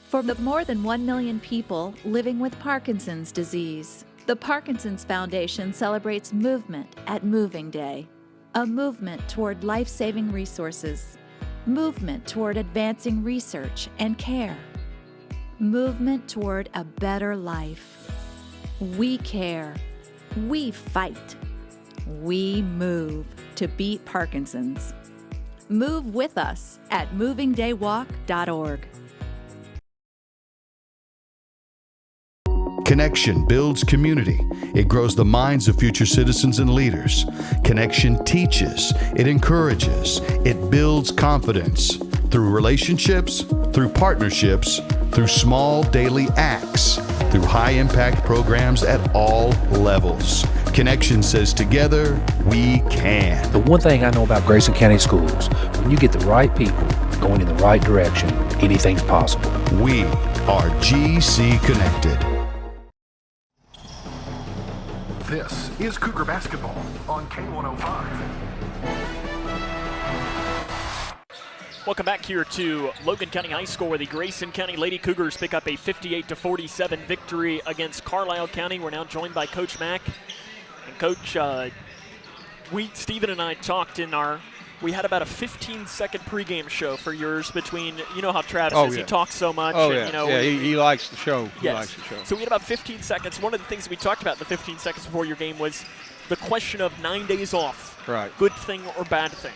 For the more than 1 million people living with Parkinson's disease, the Parkinson's Foundation celebrates movement at Moving Day. A movement toward life-saving resources. Movement toward advancing research and care. Movement toward a better life. We care. We fight. We move to beat Parkinson's. Move with us at movingdaywalk.org. Connection builds community. It grows the minds of future citizens and leaders. Connection teaches. It encourages. It builds confidence. Through relationships, through partnerships, through small daily acts, through high-impact programs at all levels. Connection says together, we can. The one thing I know about Grayson County Schools, when you get the right people going in the right direction, anything's possible. We are GC Connected. This is Cougar Basketball on K105. Welcome back here to Logan County High School, where the Grayson County Lady Cougars pick up a 58-47 victory against Carlisle County. We're now joined by Coach Mack. And Coach, Stephen and I talked we had about a 15-second pregame show for yours between, you know how Travis is. Yeah. He talks so much. Oh, and, yeah. He likes the show. Yes. He likes the show. So we had about 15 seconds. One of the things that we talked about in the 15 seconds before your game was the question of 9 days off. Right. Good thing or bad thing.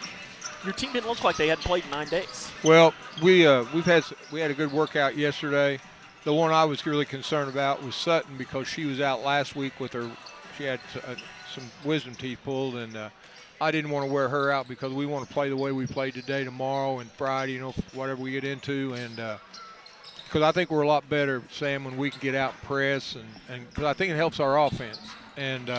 Your team didn't look like they hadn't played in 9 days. Well, we had a good workout yesterday. The one I was really concerned about was Sutton, because she was out last week with her. She had some wisdom teeth pulled, and I didn't want to wear her out because we want to play the way we played today, tomorrow, and Friday. Whatever we get into, and because I think we're a lot better, Sam, when we can get out and press, and because I think it helps our offense. And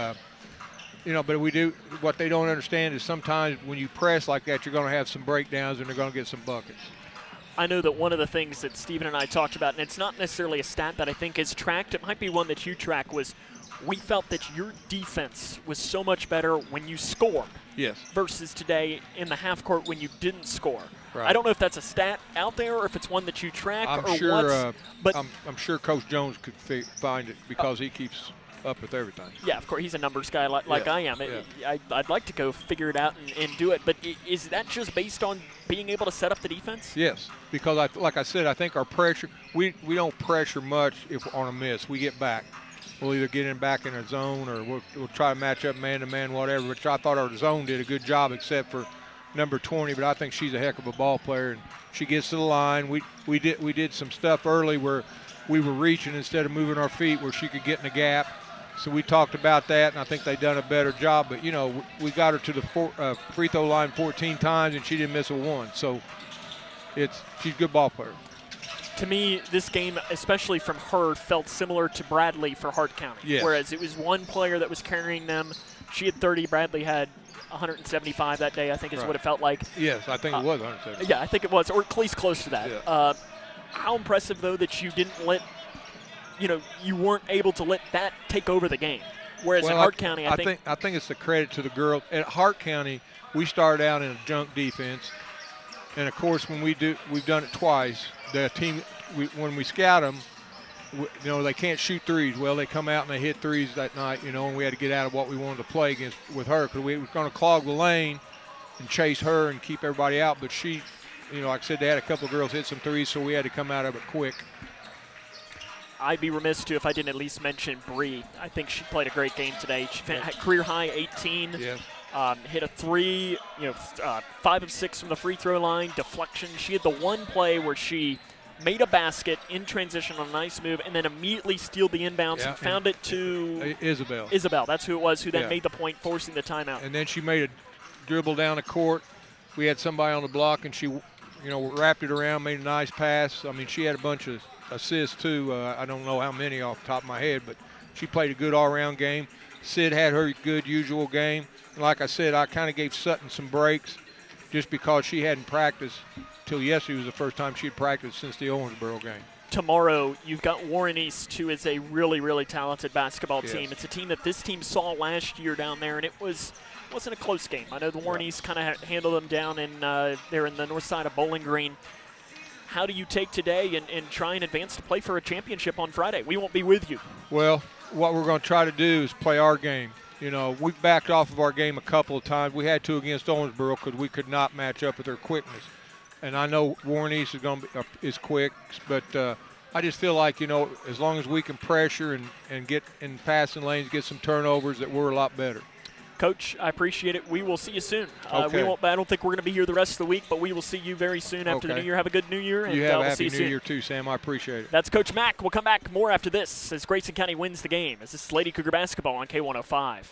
but we do. What they don't understand is sometimes when you press like that, you're going to have some breakdowns and they're going to get some buckets. I know that one of the things that Stephen and I talked about, and it's not necessarily a stat that I think is tracked, it might be one that you track, was we felt that your defense was so much better when you scored. Yes. Versus today in the half court when you didn't score. Right. I don't know if that's a stat out there or if it's one that you track but I'm sure Coach Jones could find it because he keeps up with everything. Yeah, of course, he's a numbers guy like I am. Yeah. I'd like to go figure it out and do it, but is that just based on being able to set up the defense? Yes, because like I said, I think our pressure, we don't pressure much if on a miss. We get back. We'll either get back in a zone or we'll try to match up man-to-man, whatever, which I thought our zone did a good job except for number 20, but I think she's a heck of a ball player, and she gets to the line. We did some stuff early where we were reaching instead of moving our feet where she could get in the gap. So we talked about that, and I think they've done a better job. But, you know, we got her to the free throw line 14 times, and she didn't miss a one. So she's a good ball player. To me, this game, especially from her, felt similar to Bradley for Hart County. Yes. Whereas it was one player that was carrying them. She had 30. Bradley had 175 that day, I think is what it felt like. Yes, I think it was 175. Yeah, I think it was, or at least close to that. Yeah. How impressive, though, that you didn't let, you weren't able to let that take over the game. Whereas in Hart County, I think it's a credit to the girls. At Hart County, we started out in a junk defense. And, of course, we've done it twice. The team, when we scout them, they can't shoot threes. Well, they come out and they hit threes that night, and we had to get out of what we wanted to play with her because we were going to clog the lane and chase her and keep everybody out. But she, like I said, they had a couple of girls hit some threes, so we had to come out of it quick. I'd be remiss, too, if I didn't at least mention Bree. I think she played a great game today. She had career high 18. Yeah. Hit a 3, 5 of 6 from the free throw line, deflection. She had the one play where she made a basket in transition on a nice move and then immediately stealed the inbounds and found it to Isabel. Isabel, that's who it was, who then made the point, forcing the timeout. And then she made a dribble down the court. We had somebody on the block, and she, wrapped it around, made a nice pass. I mean, she had a bunch of assists, too. I don't know how many off the top of my head, but she played a good all-around game. Sid had her good usual game. And like I said, I kind of gave Sutton some breaks just because she hadn't practiced till yesterday was the first time she'd practiced since the Owensboro game. Tomorrow, you've got Warren East, who is a really, really talented basketball team. It's a team that this team saw last year down there, and it wasn't a close game. I know the Warren East kind of handled them down there in the north side of Bowling Green. How do you take today and try and advance to play for a championship on Friday? We won't be with you. Well, what we're going to try to do is play our game. We backed off of our game a couple of times. We had to against Owensboro because we could not match up with their quickness. And I know Warren East is quick, but I just feel like, as long as we can pressure and get in passing lanes, get some turnovers, that we're a lot better. Coach, I appreciate it. We will see you soon. Okay. I don't think we're going to be here the rest of the week, but we will see you very soon after the new year. Have a good new year. You have a we'll happy see you new soon. year too, Sam. I appreciate it. That's Coach Mack. We'll come back more after this as Grayson County wins the game. As this is Lady Cougar basketball on K105.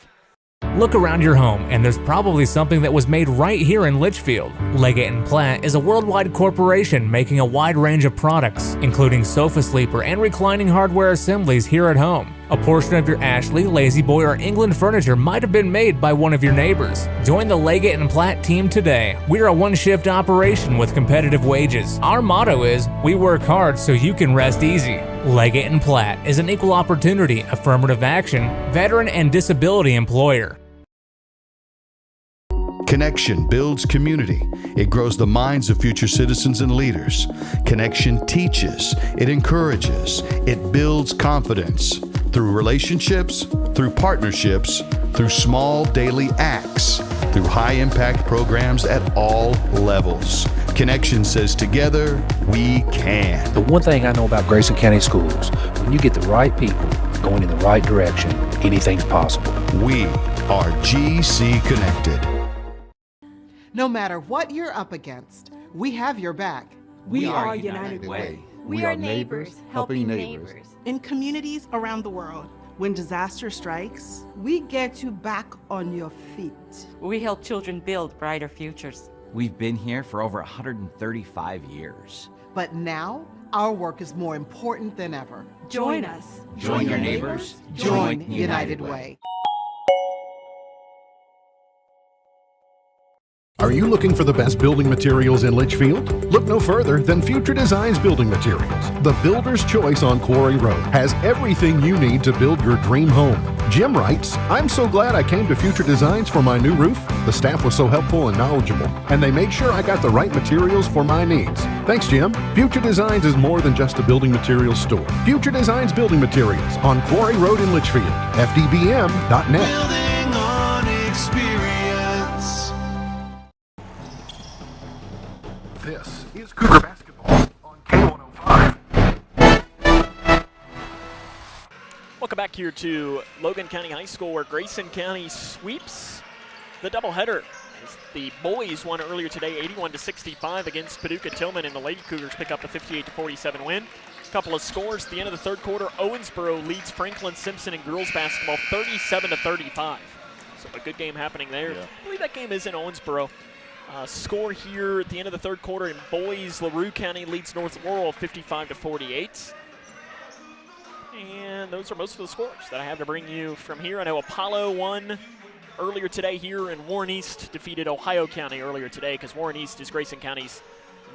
Look around your home, and there's probably something that was made right here in Litchfield. Leggett & Platt is a worldwide corporation making a wide range of products, including sofa sleeper and reclining hardware assemblies here at home. A portion of your Ashley, Lazy Boy, or England furniture might have been made by one of your neighbors. Join the Leggett & Platt team today. We're a one-shift operation with competitive wages. Our motto is, we work hard so you can rest easy. Leggett & Platt is an equal opportunity, affirmative action, veteran and disability employer. Connection builds community. It grows the minds of future citizens and leaders. Connection teaches. It encourages. It builds confidence. Through relationships, through partnerships, through small daily acts, through high-impact programs at all levels. Connection says together, we can. The one thing I know about Grayson County Schools, when you get the right people going in the right direction, anything's possible. We are GC Connected. No matter what you're up against, we have your back. We are United Way. We are neighbors helping neighbors. In communities around the world, when disaster strikes, we get you back on your feet. We help children build brighter futures. We've been here for over 135 years. But now, our work is more important than ever. Join us. Join your neighbors. Join United Way. Are you looking for the best building materials in Litchfield? Look no further than Future Designs Building Materials. The builder's choice on Quarry Road has everything you need to build your dream home. Jim writes, "I'm so glad I came to Future Designs for my new roof. The staff was so helpful and knowledgeable, and they made sure I got the right materials for my needs. Thanks, Jim." Future Designs is more than just a building materials store. Future Designs Building Materials on Quarry Road in Litchfield. FDBM.net. Building on experience. This is Cougar Basketball on K105. Welcome back here to Logan County High School, where Grayson County sweeps the doubleheader. As the boys won earlier today, 81-65 against Paducah Tillman, and the Lady Cougars pick up a 58-47 win. Couple of scores at the end of the third quarter. Owensboro leads Franklin Simpson in girls basketball 37-35. So a good game happening there. Yeah. I believe that game is in Owensboro. Score here at the end of the third quarter in boys, LaRue County leads North Laurel 55-48. And those are most of the scores that I have to bring you from here. I know Apollo won earlier today here, and Warren East defeated Ohio County earlier today, because Warren East is Grayson County's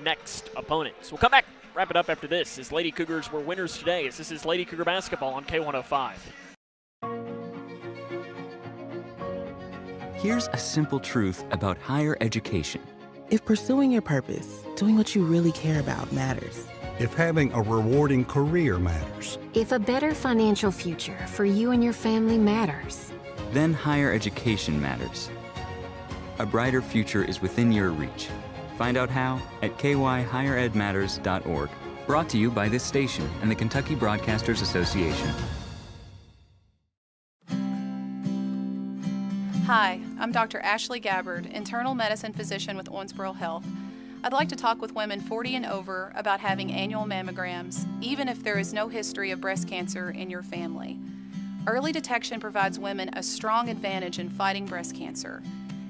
next opponent. So we'll come back, wrap it up after this, as Lady Cougars were winners today, as this is Lady Cougar Basketball on K105. Here's a simple truth about higher education. If pursuing your purpose, doing what you really care about matters. If having a rewarding career matters. If a better financial future for you and your family matters. Then higher education matters. A brighter future is within your reach. Find out how at kyhigheredmatters.org. Brought to you by this station and the Kentucky Broadcasters Association. Hi, I'm Dr. Ashley Gabbard, internal medicine physician with Owensboro Health. I'd like to talk with women 40 and over about having annual mammograms, even if there is no history of breast cancer in your family. Early detection provides women a strong advantage in fighting breast cancer.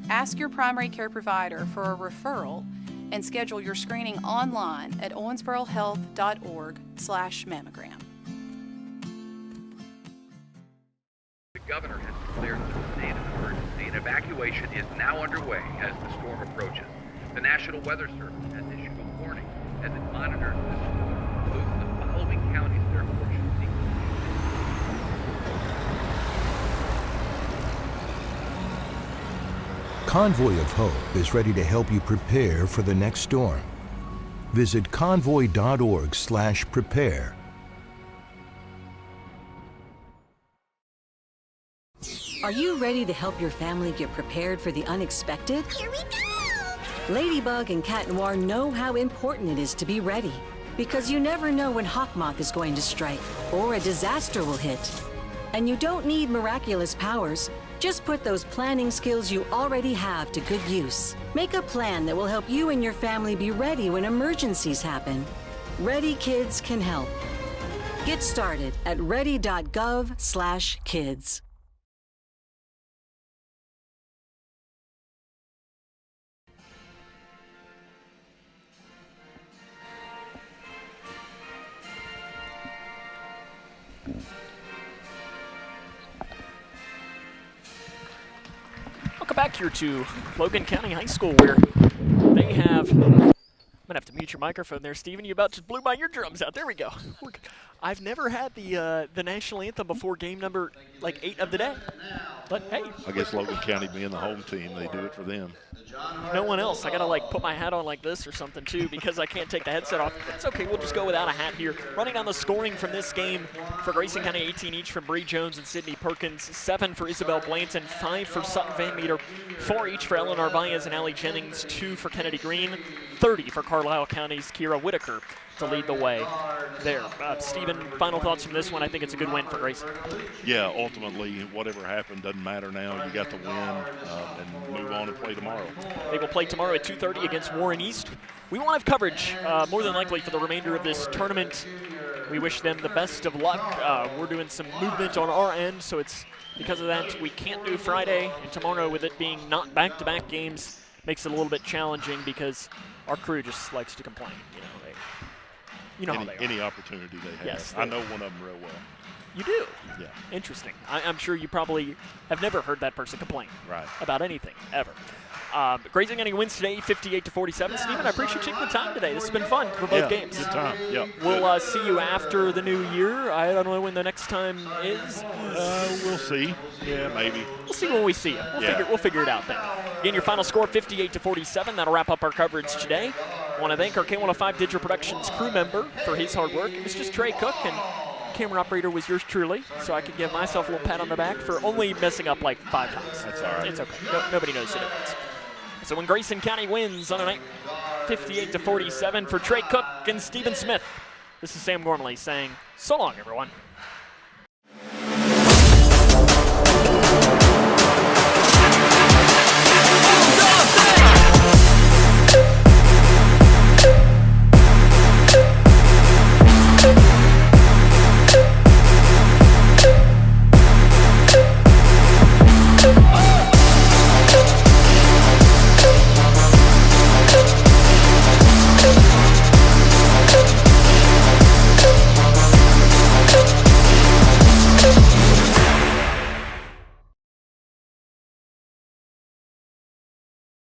Ask your primary care provider for a referral and schedule your screening online at owensborohealth.org/mammogram. The governor has declared the state of emergency, and evacuation is now underway as the storm approaches. The National Weather Service has issued a warning as it monitors this storm. Moves the following counties therefore should seek. Convoy of Hope is ready to help you prepare for the next storm. Visit convoy.org/prepare. Are you ready to help your family get prepared for the unexpected? Here we go! Ladybug and Cat Noir know how important it is to be ready, because you never know when Hawkmoth is going to strike or a disaster will hit. And you don't need miraculous powers. Just put those planning skills you already have to good use. Make a plan that will help you and your family be ready when emergencies happen. Ready Kids can help. Get started at ready.gov/kids. Welcome back here to Logan County High School, where they have... I'm going to have to mute your microphone there, Steven. You about just blew my eardrums out. There we go. I've never had the national anthem before game number, 8 of the day. But, hey. I guess Logan County being the home team, they do it for them. No one else. I got to, put my hat on like this or something, too, because I can't take the headset off. It's okay. We'll just go without a hat here. Running down the scoring from this game for Grayson County, 18 each from Bree Jones and Sydney Perkins, 7 for Isabel Blanton, 5 for Sutton Van Meter, 4 each for Eleanor Baez and Allie Jennings, 2 for Kennedy Green, 30 for Carlisle County's Kira Whitaker to lead the way there. Stephen, final thoughts from this one. I think it's a good win for Grayson. Yeah, ultimately, whatever happened doesn't matter now. You got the win and move on and play tomorrow. They will play tomorrow at 2:30 against Warren East. We will have coverage, more than likely, for the remainder of this tournament. We wish them the best of luck. We're doing some movement on our end, so it's because of that we can't do Friday. And tomorrow, with it being not back-to-back games, makes it a little bit challenging because our crew just likes to complain. You know how they are. Any opportunity they have. Yes, I know one of them real well. You do? Yeah. Interesting. I'm sure you probably have never heard that person complain right. about anything, ever. Grayson County wins today, 58-47. Stephen, I appreciate you taking the time today. This has been fun for both games. Good time. Yeah. We'll see you after the new year. I don't know when the next time is. We'll see. Yeah, maybe. We'll see when we see you. We'll figure it out then. Again, your final score, 58-47. That'll wrap up our coverage today. I want to thank our K105 Digital Productions crew member for his hard work. It was just Trey Cook, and camera operator was yours truly, so I could give myself a little pat on the back for only messing up like 5 times. That's all right. It's okay. Nobody knows the difference. So when Grayson County wins on a night 58-47 for Trey Cook and Stephen Smith, this is Sam Gormley saying so long, everyone.